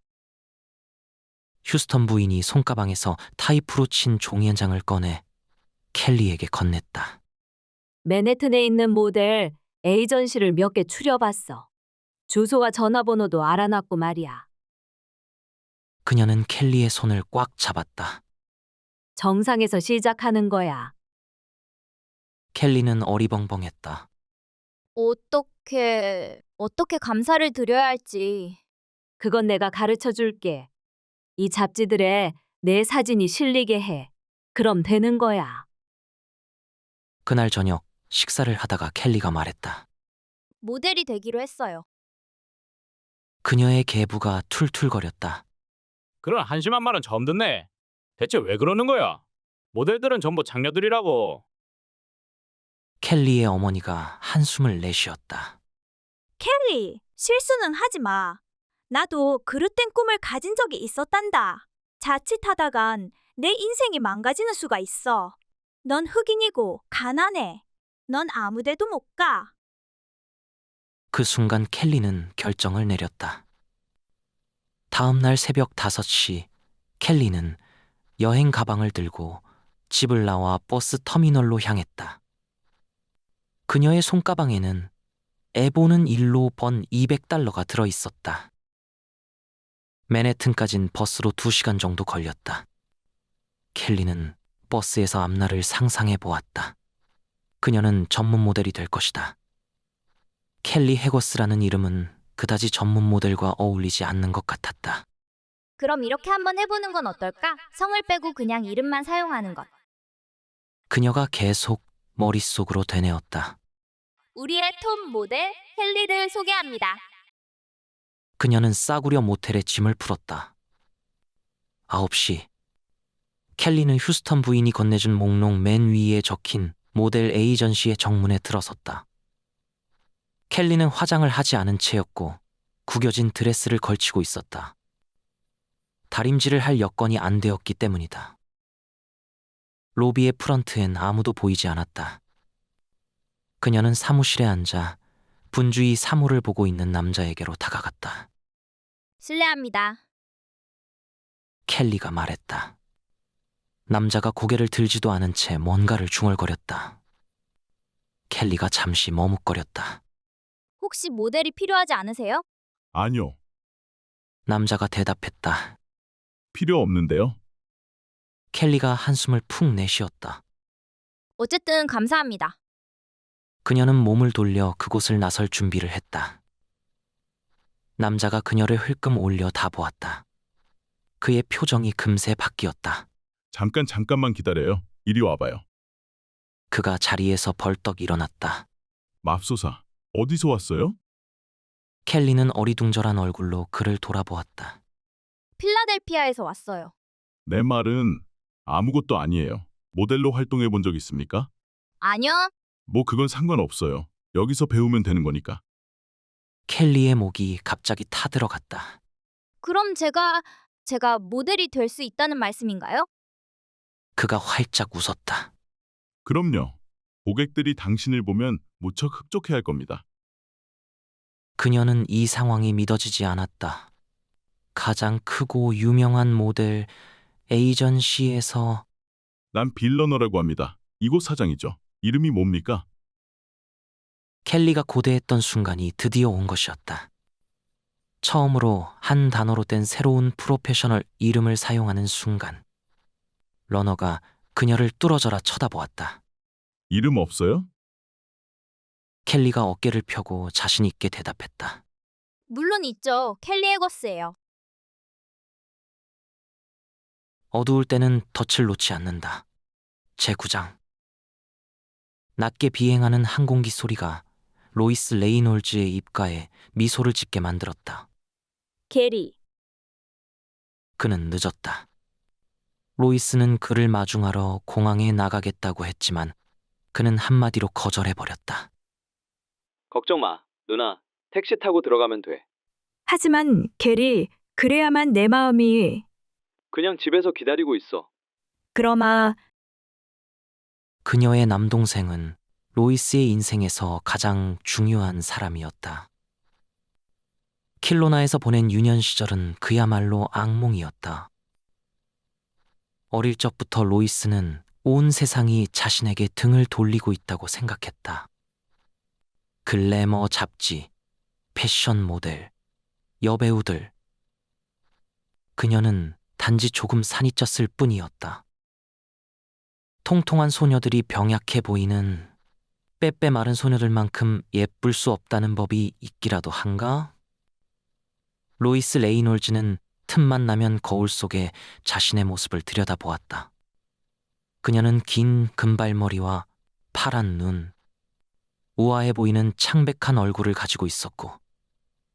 휴스턴 부인이 손가방에서 타이프로 친 종이 한 장을 꺼내 켈리에게 건넸다. 맨해튼에 있는 모델 에이전시를 몇 개 추려봤어. 주소와 전화번호도 알아놨고 말이야. 그녀는 켈리의 손을 꽉 잡았다. 정상에서 시작하는 거야. 켈리는 어리벙벙했다. 어떻게 감사를 드려야 할지. 그건 내가 가르쳐 줄게. 이 잡지들에 내 사진이 실리게 해. 그럼 되는 거야. 그날 저녁 식사를 하다가 켈리가 말했다. 모델이 되기로 했어요. 그녀의 계부가 툴툴거렸다. 그런 한심한 말은 처음 듣네. 대체 왜 그러는 거야? 모델들은 전부 장녀들이라고. 켈리의 어머니가 한숨을 내쉬었다. 켈리, 실수는 하지 마. 나도 그릇된 꿈을 가진 적이 있었단다. 자칫하다간 내 인생이 망가지는 수가 있어. 넌 흑인이고 가난해. 넌 아무데도 못 가. 그 순간 켈리는 결정을 내렸다. 다음 날 새벽 5시 켈리는 여행 가방을 들고 집을 나와 버스 터미널로 향했다. 그녀의 손가방에는 애보는 일로 번 $200가 들어있었다. 맨해튼까진 버스로 2시간 정도 걸렸다. 켈리는 버스에서 앞날을 상상해 보았다. 그녀는 전문 모델이 될 것이다. 켈리 해거스라는 이름은 그다지 전문 모델과 어울리지 않는 것 같았다. 그럼 이렇게 한번 해보는 건 어떨까? 성을 빼고 그냥 이름만 사용하는 것. 그녀가 계속 머릿속으로 되뇌었다. 우리의 톱 모델 켈리를 소개합니다. 그녀는 싸구려 모텔에 짐을 풀었다. 9시. 켈리는 휴스턴 부인이 건네준 목록 맨 위에 적힌 모델 에이전시의 정문에 들어섰다. 켈리는 화장을 하지 않은 채였고 구겨진 드레스를 걸치고 있었다. 다림질을 할 여건이 안 되었기 때문이다. 로비의 프런트엔 아무도 보이지 않았다. 그녀는 사무실에 앉아 분주히 사물을 보고 있는 남자에게로 다가갔다. 실례합니다. 켈리가 말했다. 남자가 고개를 들지도 않은 채 뭔가를 중얼거렸다. 켈리가 잠시 머뭇거렸다. 혹시 모델이 필요하지 않으세요? 아니요, 남자가 대답했다. 필요 없는데요. 켈리가 한숨을 푹 내쉬었다. 어쨌든 감사합니다. 그녀는 몸을 돌려 그곳을 나설 준비를 했다. 남자가 그녀를 흘끔 올려 다보았다. 그의 표정이 금세 바뀌었다. 잠깐만 기다려요. 이리 와봐요. 그가 자리에서 벌떡 일어났다. 맙소사, 어디서 왔어요? 켈리는 어리둥절한 얼굴로 그를 돌아보았다. 필라델피아에서 왔어요. 내 말은 아무것도 아니에요. 모델로 활동해 본 적 있습니까? 아니요. 뭐 그건 상관없어요. 여기서 배우면 되는 거니까. 켈리의 목이 갑자기 타들어갔다. 그럼 제가 모델이 될 수 있다는 말씀인가요? 그가 활짝 웃었다. 그럼요. 고객들이 당신을 보면 무척 흡족해할 겁니다. 그녀는 이 상황이 믿어지지 않았다. 가장 크고 유명한 모델 에이전시에서 난 빌러너라고 합니다. 이곳 사장이죠. 이름이 뭡니까? 켈리가 고대했던 순간이 드디어 온 것이었다. 처음으로 한 단어로 된 새로운 프로페셔널 이름을 사용하는 순간, 러너가 그녀를 뚫어져라 쳐다보았다. 이름 없어요? 켈리가 어깨를 펴고 자신 있게 대답했다. 물론 있죠. 켈리 에거스예요. 어두울 때는 덫을 놓지 않는다. 제9장. 낮게 비행하는 항공기 소리가 로이스 레이놀즈의 입가에 미소를 짓게 만들었다. 게리. 그는 늦었다. 로이스는 그를 마중하러 공항에 나가겠다고 했지만 그는 한마디로 거절해버렸다. 걱정 마, 누나. 택시 타고 들어가면 돼. 하지만 게리, 그래야만 내 마음이... 그냥 집에서 기다리고 있어. 그러마... 그녀의 남동생은 로이스의 인생에서 가장 중요한 사람이었다. 킬로나에서 보낸 유년 시절은 그야말로 악몽이었다. 어릴 적부터 로이스는 온 세상이 자신에게 등을 돌리고 있다고 생각했다. 글래머 잡지, 패션 모델, 여배우들. 그녀는 단지 조금 산이 쪘을 뿐이었다. 통통한 소녀들이 병약해 보이는 빼빼 마른 소녀들만큼 예쁠 수 없다는 법이 있기라도 한가? 로이스 레이놀즈는 틈만 나면 거울 속에 자신의 모습을 들여다보았다. 그녀는 긴 금발머리와 파란 눈, 우아해 보이는 창백한 얼굴을 가지고 있었고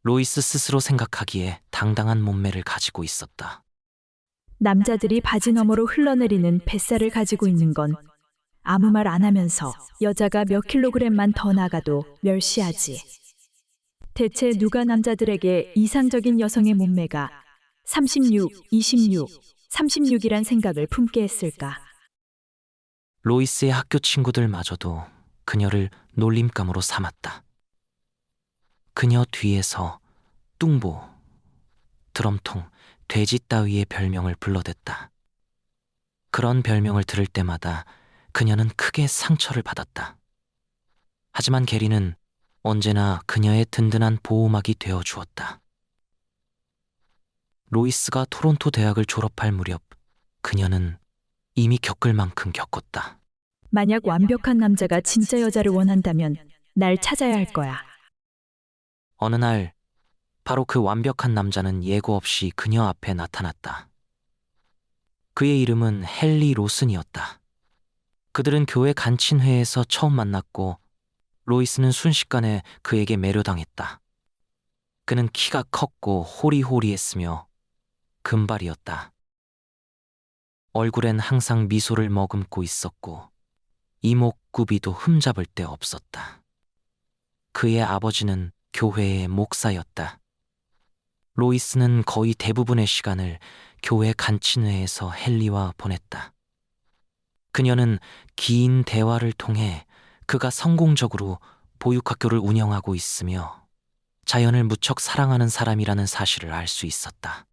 로이스 스스로 생각하기에 당당한 몸매를 가지고 있었다. 남자들이 바지 너머로 흘러내리는 뱃살을 가지고 있는 건 아무 말 안 하면서 여자가 몇 킬로그램만 더 나가도 멸시하지. 대체 누가 남자들에게 이상적인 여성의 몸매가 36, 26, 36이란 생각을 품게 했을까? 로이스의 학교 친구들마저도 그녀를 놀림감으로 삼았다. 그녀 뒤에서 뚱보, 드럼통, 돼지 따위의 별명을 불러댔다. 그런 별명을 들을 때마다 그녀는 크게 상처를 받았다. 하지만 게리는 언제나 그녀의 든든한 보호막이 되어 주었다. 로이스가 토론토 대학을 졸업할 무렵 그녀는 이미 겪을 만큼 겪었다. 만약 완벽한 남자가 진짜 여자를 원한다면 날 찾아야 할 거야. 어느 날 바로 그 완벽한 남자는 예고 없이 그녀 앞에 나타났다. 그의 이름은 헨리 로슨이었다. 그들은 교회 간친회에서 처음 만났고 로이스는 순식간에 그에게 매료당했다. 그는 키가 컸고 호리호리했으며 금발이었다. 얼굴엔 항상 미소를 머금고 있었고 이목구비도 흠잡을 데 없었다. 그의 아버지는 교회의 목사였다. 로이스는 거의 대부분의 시간을 교회 간친회에서 헨리와 보냈다. 그녀는 긴 대화를 통해 그가 성공적으로 보육학교를 운영하고 있으며 자연을 무척 사랑하는 사람이라는 사실을 알 수 있었다.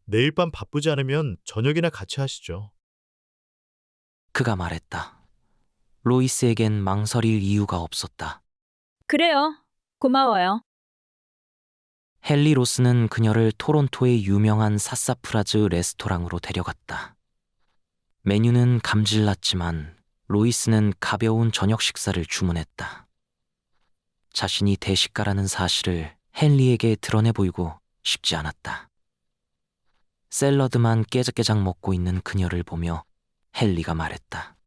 내일 밤 바쁘지 않으면 저녁이나 같이 하시죠. 그가 말했다. 로이스에겐 망설일 이유가 없었다. 그래요. 고마워요. 헨리 로스는 그녀를 토론토의 유명한 사사프라즈 레스토랑으로 데려갔다. 메뉴는 감질났지만 로이스는 가벼운 저녁 식사를 주문했다. 자신이 대식가라는 사실을 헨리에게 드러내 보이고 싶지 않았다. 샐러드만 깨작깨작 먹고 있는 그녀를 보며 헨리가 말했다.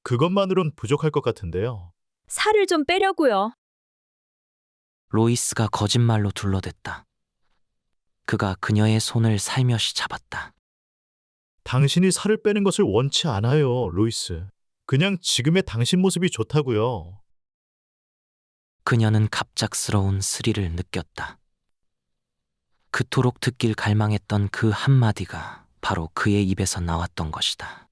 그것만으론 부족할 것 같은데요. 살을 좀 빼려고요. 로이스가 거짓말로 둘러댔다. 그가 그녀의 손을 살며시 잡았다. 당신이 살을 빼는 것을 원치 않아요, 로이스. 그냥 지금의 당신 모습이 좋다고요. 그녀는 갑작스러운 스릴을 느꼈다. 그토록 듣길 갈망했던 그 한마디가 바로 그의 입에서 나왔던 것이다.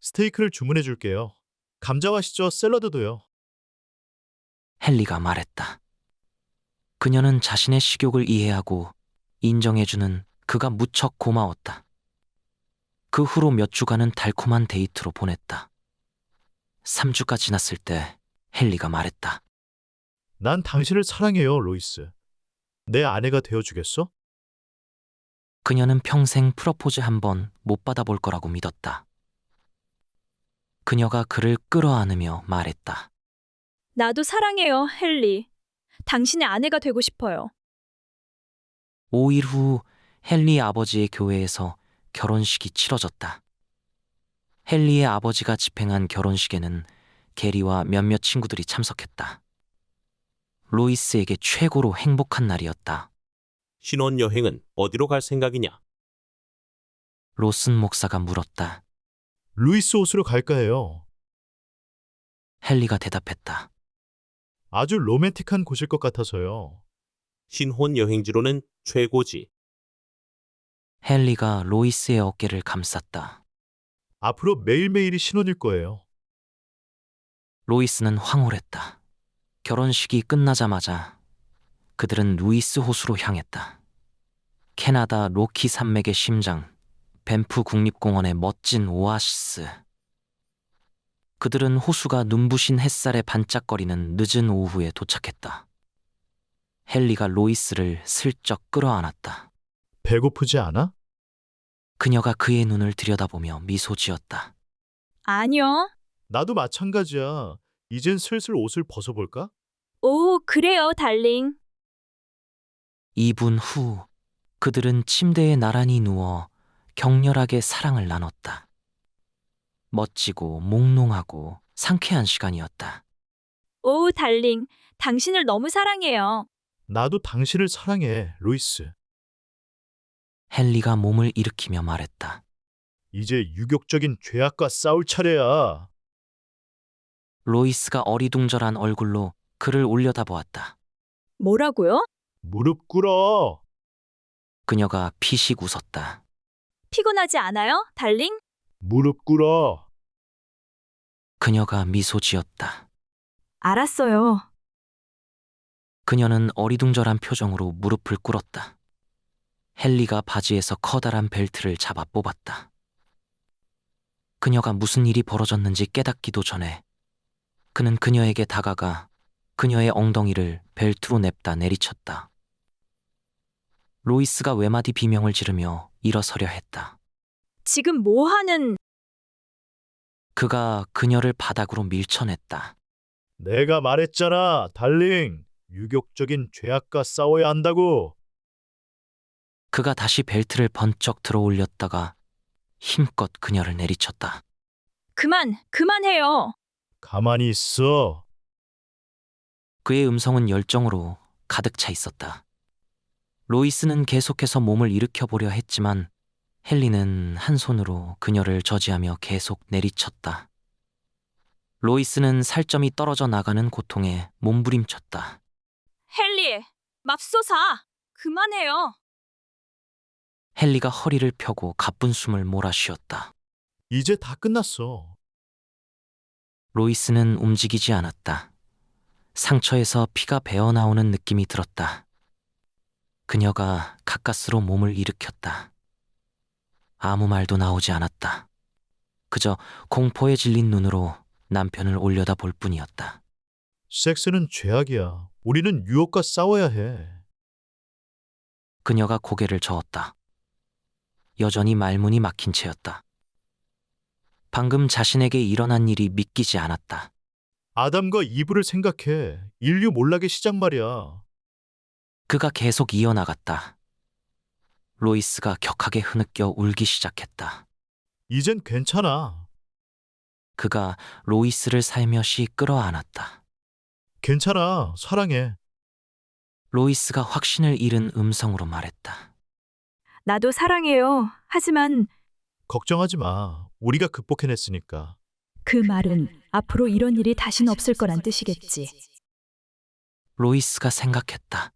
스테이크를 주문해 줄게요. 감자와시죠, 샐러드도요. 헨리가 말했다. 그녀는 자신의 식욕을 이해하고 인정해주는 그가 무척 고마웠다. 그 후로 몇 주간은 달콤한 데이트로 보냈다. 3주가 지났을 때 헨리가 말했다. 난 당신을 사랑해요, 로이스. 내 아내가 되어주겠어? 그녀는 평생 프러포즈 한 번 못 받아볼 거라고 믿었다. 그녀가 그를 끌어안으며 말했다. 나도 사랑해요, 헨리. 당신의 아내가 되고 싶어요. 5일 후 헨리 아버지의 교회에서 결혼식이 치러졌다. 헨리의 아버지가 집행한 결혼식에는 게리와 몇몇 친구들이 참석했다. 로이스에게 최고로 행복한 날이었다. 신혼여행은 어디로 갈 생각이냐? 로슨 목사가 물었다. 루이스 호수로 갈까 해요. 헨리가 대답했다. 아주 로맨틱한 곳일 것 같아서요. 신혼여행지로는 최고지. 헨리가 로이스의 어깨를 감쌌다. 앞으로 매일매일이 신혼일 거예요. 로이스는 황홀했다. 결혼식이 끝나자마자 그들은 루이스 호수로 향했다. 캐나다 로키 산맥의 심장, 밴프 국립공원의 멋진 오아시스. 그들은 호수가 눈부신 햇살에 반짝거리는 늦은 오후에 도착했다. 헨리가 로이스를 슬쩍 끌어안았다. 배고프지 않아? 그녀가 그의 눈을 들여다보며 미소 지었다. 아니요. 나도 마찬가지야. 이젠 슬슬 옷을 벗어볼까? 오, 그래요, 달링. 2분 후 그들은 침대에 나란히 누워 격렬하게 사랑을 나눴다. 멋지고 몽롱하고 상쾌한 시간이었다. 오, 달링. 당신을 너무 사랑해요. 나도 당신을 사랑해, 루이스. 헨리가 몸을 일으키며 말했다. 이제 유격적인 죄악과 싸울 차례야. 로이스가 어리둥절한 얼굴로 그를 올려다보았다. 뭐라고요? 무릎 꿇어. 그녀가 피식 웃었다. 피곤하지 않아요, 달링? 무릎 꿇어. 그녀가 미소 지었다. 알았어요. 그녀는 어리둥절한 표정으로 무릎을 꿇었다. 헨리가 바지에서 커다란 벨트를 잡아 뽑았다. 그녀가 무슨 일이 벌어졌는지 깨닫기도 전에 그는 그녀에게 다가가 그녀의 엉덩이를 벨트로 냅다 내리쳤다. 로이스가 외마디 비명을 지르며 일어서려 했다. 지금 뭐 하는... 그가 그녀를 바닥으로 밀쳐냈다. 내가 말했잖아, 달링. 유격적인 죄악과 싸워야 한다고. 그가 다시 벨트를 번쩍 들어 올렸다가 힘껏 그녀를 내리쳤다. 그만해요. 가만히 있어. 그의 음성은 열정으로 가득 차 있었다. 로이스는 계속해서 몸을 일으켜보려 했지만 헨리는 한 손으로 그녀를 저지하며 계속 내리쳤다. 로이스는 살점이 떨어져 나가는 고통에 몸부림쳤다. 헨리, 맙소사. 그만해요. 헨리가 허리를 펴고 가쁜 숨을 몰아쉬었다. 이제 다 끝났어. 로이스는 움직이지 않았다. 상처에서 피가 배어나오는 느낌이 들었다. 그녀가 가까스로 몸을 일으켰다. 아무 말도 나오지 않았다. 그저 공포에 질린 눈으로 남편을 올려다볼 뿐이었다. 섹스는 죄악이야. 우리는 유혹과 싸워야 해. 그녀가 고개를 저었다. 여전히 말문이 막힌 채였다. 방금 자신에게 일어난 일이 믿기지 않았다. 아담과 이브를 생각해. 인류 몰락의 시작 말이야. 그가 계속 이어나갔다. 로이스가 격하게 흐느껴 울기 시작했다. 이젠 괜찮아. 그가 로이스를 살며시 끌어안았다. 괜찮아. 사랑해. 로이스가 확신을 잃은 음성으로 말했다. 나도 사랑해요. 하지만 걱정하지 마. 우리가 극복해냈으니까. 그 말은 앞으로 이런 일이 다신 없을 거란 뜻이겠지. 로이스가 생각했다.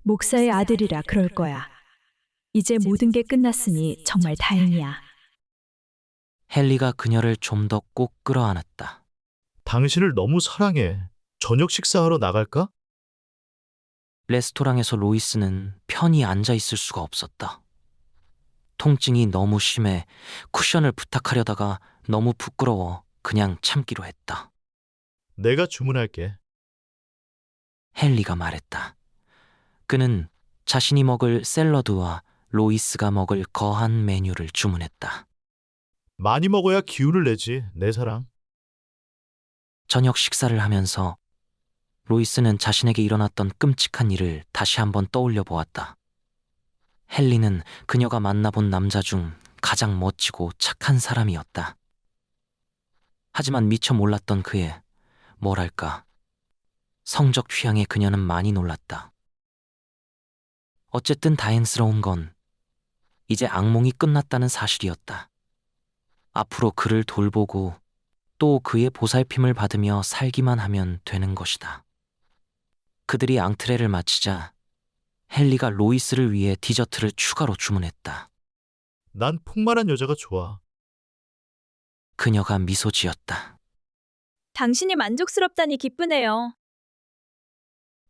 목사의 아들이라 그럴 거야. 이제 모든 게 끝났으니 정말 다행이야. 헨리가 그녀를 좀 더 꼭 끌어안았다. 당신을 너무 사랑해. 저녁 식사하러 나갈까? 레스토랑에서 로이스는 편히 앉아 있을 수가 없었다. 통증이 너무 심해 쿠션을 부탁하려다가 너무 부끄러워 그냥 참기로 했다. 내가 주문할게. 헨리가 말했다. 그는 자신이 먹을 샐러드와 로이스가 먹을 거한 메뉴를 주문했다. 많이 먹어야 기운을 내지, 내 사랑. 저녁 식사를 하면서 로이스는 자신에게 일어났던 끔찍한 일을 다시 한번 떠올려 보았다. 헨리는 그녀가 만나본 남자 중 가장 멋지고 착한 사람이었다. 하지만 미처 몰랐던 그의 뭐랄까 성적 취향에 그녀는 많이 놀랐다. 어쨌든 다행스러운 건 이제 악몽이 끝났다는 사실이었다. 앞으로 그를 돌보고 또 그의 보살핌을 받으며 살기만 하면 되는 것이다. 그들이 앙트레를 마치자 헨리가 로이스를 위해 디저트를 추가로 주문했다. 난 풍만한 여자가 좋아. 그녀가 미소 지었다. 당신이 만족스럽다니 기쁘네요.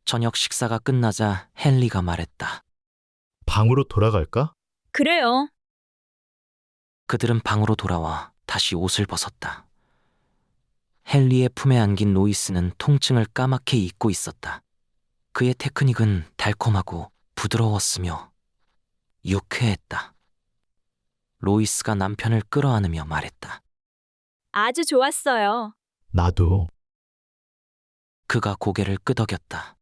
저녁 식사가 끝나자 헨리가 말했다. 방으로 돌아갈까? 그래요. 그들은 방으로 돌아와 다시 옷을 벗었다. 헨리의 품에 안긴 로이스는 통증을 까맣게 잊고 있었다. 그의 테크닉은 달콤하고 부드러웠으며 유쾌했다. 로이스가 남편을 끌어안으며 말했다. 아주 좋았어요. 나도. 그가 고개를 끄덕였다.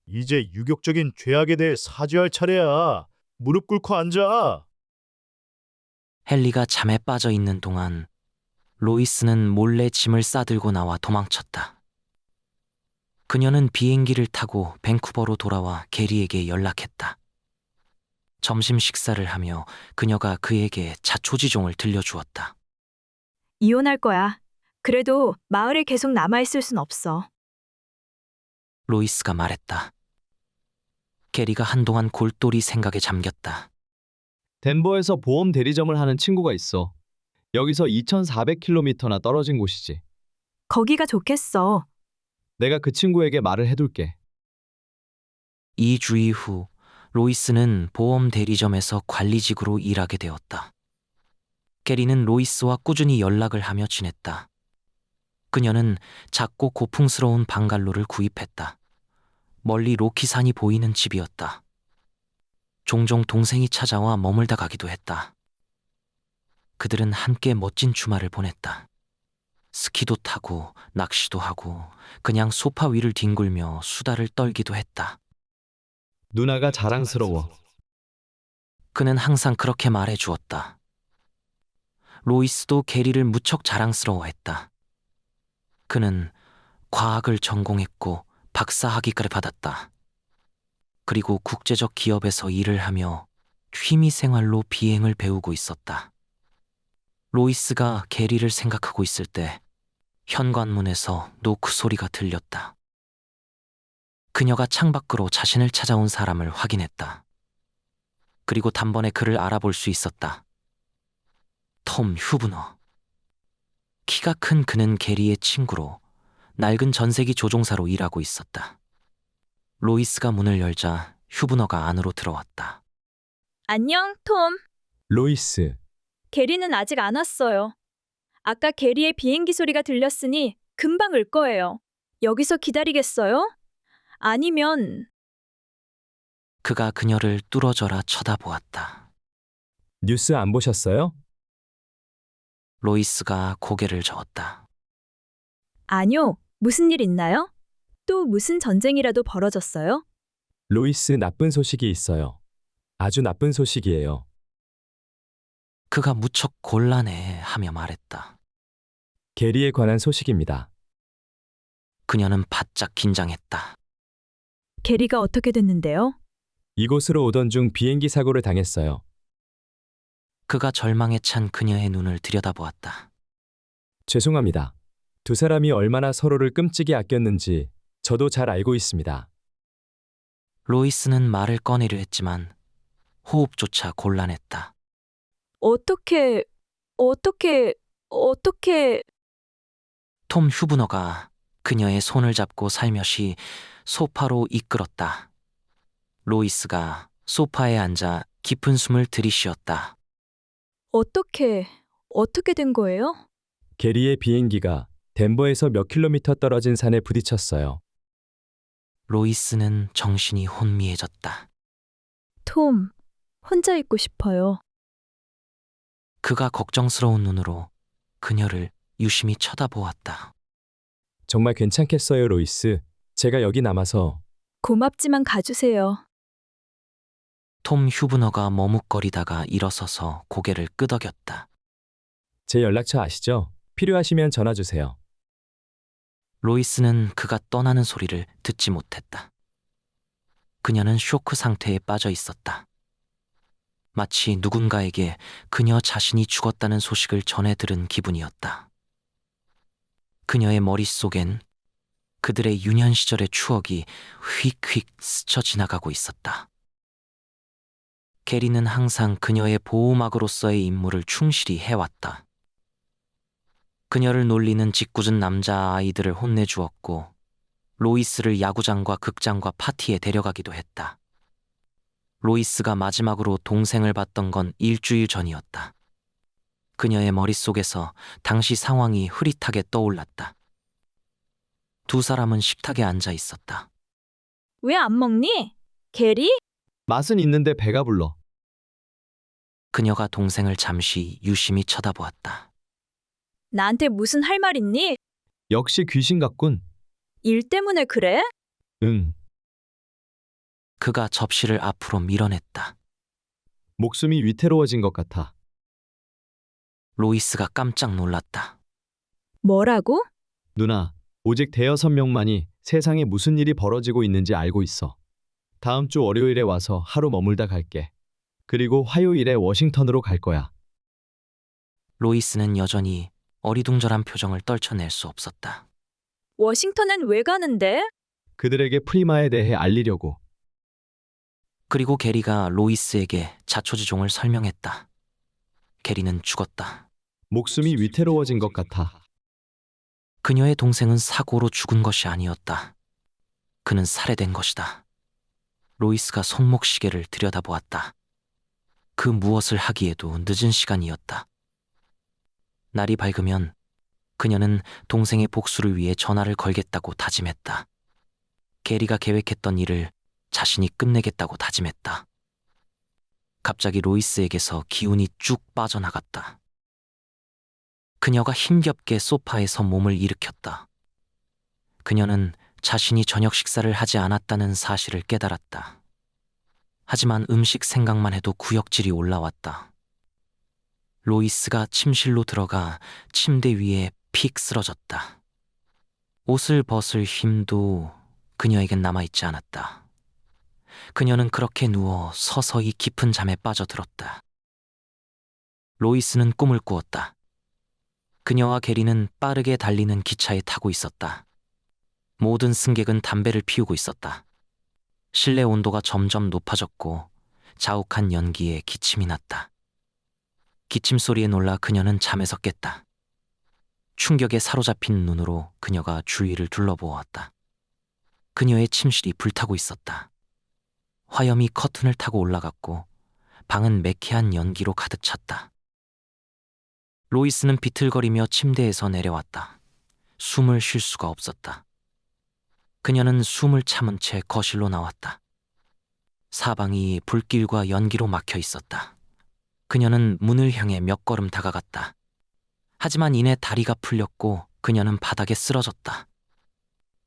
이제 유격적인 죄악에 대해 사죄할 차례야. 무릎 꿇고 앉아. 헨리가 잠에 빠져 있는 동안 로이스는 몰래 짐을 싸들고 나와 도망쳤다. 그녀는 비행기를 타고 밴쿠버로 돌아와 게리에게 연락했다. 점심 식사를 하며 그녀가 그에게 자초지종을 들려주었다. 이혼할 거야. 그래도 마을에 계속 남아있을 순 없어. 로이스가 말했다. 게리가 한동안 골똘히 생각에 잠겼다. 덴버에서 보험 대리점을 하는 친구가 있어. 여기서 2,400km나 떨어진 곳이지. 거기가 좋겠어. 내가 그 친구에게 말을 해둘게. 2주 이후 로이스는 보험 대리점에서 관리직으로 일하게 되었다. 게리는 로이스와 꾸준히 연락을 하며 지냈다. 그녀는 작고 고풍스러운 방갈로를 구입했다. 멀리 로키산이 보이는 집이었다. 종종 동생이 찾아와 머물다 가기도 했다. 그들은 함께 멋진 주말을 보냈다. 스키도 타고 낚시도 하고 그냥 소파 위를 뒹굴며 수다를 떨기도 했다. 누나가 자랑스러워. 그는 항상 그렇게 말해주었다. 로이스도 게리를 무척 자랑스러워했다. 그는 과학을 전공했고 박사학위까지 받았다. 그리고 국제적 기업에서 일을 하며 취미생활로 비행을 배우고 있었다. 로이스가 게리를 생각하고 있을 때 현관문에서 노크 소리가 들렸다. 그녀가 창밖으로 자신을 찾아온 사람을 확인했다. 그리고 단번에 그를 알아볼 수 있었다. 톰 휴브너. 키가 큰 그는 게리의 친구로 낡은 전세기 조종사로 일하고 있었다. 로이스가 문을 열자 휴브너가 안으로 들어왔다. 안녕, 톰. 로이스. 게리는 아직 안 왔어요. 아까 게리의 비행기 소리가 들렸으니 금방 올 거예요. 여기서 기다리겠어요? 아니면... 그가 그녀를 뚫어져라 쳐다보았다. 뉴스 안 보셨어요? 로이스가 고개를 저었다. 아니요. 무슨 일 있나요? 또 무슨 전쟁이라도 벌어졌어요? 로이스, 나쁜 소식이 있어요. 아주 나쁜 소식이에요. 그가 무척 곤란해하며 말했다. 게리에 관한 소식입니다. 그녀는 바짝 긴장했다. 게리가 어떻게 됐는데요? 이곳으로 오던 중 비행기 사고를 당했어요. 그가 절망에 찬 그녀의 눈을 들여다보았다. 죄송합니다. 두 사람이 얼마나 서로를 끔찍이 아꼈는지 저도 잘 알고 있습니다. 로이스는 말을 꺼내려 했지만 호흡조차 곤란했다. 어떻게... 톰 휴브너가 그녀의 손을 잡고 살며시 소파로 이끌었다. 로이스가 소파에 앉아 깊은 숨을 들이쉬었다. 어떻게 된 거예요? 게리의 비행기가 덴버에서 몇 킬로미터 떨어진 산에 부딪혔어요. 로이스는 정신이 혼미해졌다. 톰, 혼자 있고 싶어요. 그가 걱정스러운 눈으로 그녀를 유심히 쳐다보았다. 정말 괜찮겠어요, 로이스. 제가 여기 남아서. 고맙지만 가주세요. 톰 휴브너가 머뭇거리다가 일어서서 고개를 끄덕였다. 제 연락처 아시죠? 필요하시면 전화 주세요. 로이스는 그가 떠나는 소리를 듣지 못했다. 그녀는 쇼크 상태에 빠져 있었다. 마치 누군가에게 그녀 자신이 죽었다는 소식을 전해 들은 기분이었다. 그녀의 머릿속엔 그들의 유년 시절의 추억이 휙휙 스쳐 지나가고 있었다. 게리는 항상 그녀의 보호막으로서의 임무를 충실히 해왔다. 그녀를 놀리는 짓궂은 남자아이들을 혼내주었고 로이스를 야구장과 극장과 파티에 데려가기도 했다. 로이스가 마지막으로 동생을 봤던 건 일주일 전이었다. 그녀의 머릿속에서 당시 상황이 흐릿하게 떠올랐다. 두 사람은 식탁에 앉아 있었다. 왜 안 먹니? 게리? 맛은 있는데 배가 불러. 그녀가 동생을 잠시 유심히 쳐다보았다. 나한테 무슨 할 말 있니? 역시 귀신 같군. 일 때문에 그래? 응. 그가 접시를 앞으로 밀어냈다. 목숨이 위태로워진 것 같아. 로이스가 깜짝 놀랐다. 뭐라고? 누나, 오직 대여섯 명만이 세상에 무슨 일이 벌어지고 있는지 알고 있어. 다음 주 월요일에 와서 하루 머물다 갈게. 그리고 화요일에 워싱턴으로 갈 거야. 로이스는 여전히 어리둥절한 표정을 떨쳐낼 수 없었다. 워싱턴은 왜 가는데? 그들에게 프리마에 대해 알리려고. 그리고 게리가 로이스에게 자초지종을 설명했다. 게리는 죽었다. 목숨이 위태로워진 것 같아. 그녀의 동생은 사고로 죽은 것이 아니었다. 그는 살해된 것이다. 로이스가 손목시계를 들여다보았다. 그 무엇을 하기에도 늦은 시간이었다. 날이 밝으면 그녀는 동생의 복수를 위해 전화를 걸겠다고 다짐했다. 게리가 계획했던 일을 자신이 끝내겠다고 다짐했다. 갑자기 로이스에게서 기운이 쭉 빠져나갔다. 그녀가 힘겹게 소파에서 몸을 일으켰다. 그녀는 자신이 저녁 식사를 하지 않았다는 사실을 깨달았다. 하지만 음식 생각만 해도 구역질이 올라왔다. 로이스가 침실로 들어가 침대 위에 픽 쓰러졌다. 옷을 벗을 힘도 그녀에겐 남아있지 않았다. 그녀는 그렇게 누워 서서히 깊은 잠에 빠져들었다. 로이스는 꿈을 꾸었다. 그녀와 게리는 빠르게 달리는 기차에 타고 있었다. 모든 승객은 담배를 피우고 있었다. 실내 온도가 점점 높아졌고 자욱한 연기에 기침이 났다. 기침 소리에 놀라 그녀는 잠에서 깼다. 충격에 사로잡힌 눈으로 그녀가 주위를 둘러보았다. 그녀의 침실이 불타고 있었다. 화염이 커튼을 타고 올라갔고 방은 매캐한 연기로 가득 찼다. 로이스는 비틀거리며 침대에서 내려왔다. 숨을 쉴 수가 없었다. 그녀는 숨을 참은 채 거실로 나왔다. 사방이 불길과 연기로 막혀 있었다. 그녀는 문을 향해 몇 걸음 다가갔다. 하지만 이내 다리가 풀렸고 그녀는 바닥에 쓰러졌다.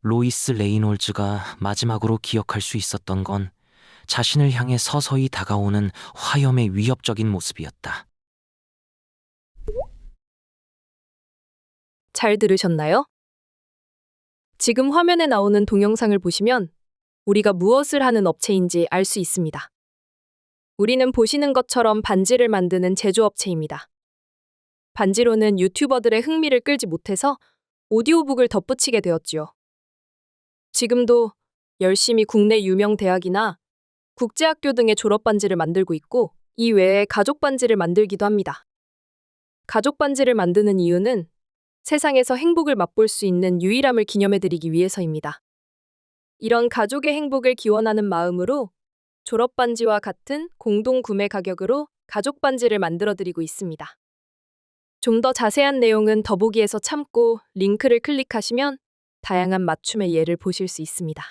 로이스 레이놀즈가 마지막으로 기억할 수 있었던 건 자신을 향해 서서히 다가오는 화염의 위협적인 모습이었다. 잘 들으셨나요? 지금 화면에 나오는 동영상을 보시면 우리가 무엇을 하는 업체인지 알 수 있습니다. 우리는 보시는 것처럼 반지를 만드는 제조업체입니다. 반지로는 유튜버들의 흥미를 끌지 못해서 오디오북을 덧붙이게 되었지요. 지금도 열심히 국내 유명 대학이나 국제학교 등의 졸업 반지를 만들고 있고 이 외에 가족 반지를 만들기도 합니다. 가족 반지를 만드는 이유는 세상에서 행복을 맛볼 수 있는 유일함을 기념해드리기 위해서입니다. 이런 가족의 행복을 기원하는 마음으로 졸업 반지와 같은 공동 구매 가격으로 가족 반지를 만들어드리고 있습니다. 좀 더 자세한 내용은 더보기에서 참고 링크를 클릭하시면 다양한 맞춤의 예를 보실 수 있습니다.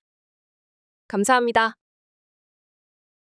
감사합니다.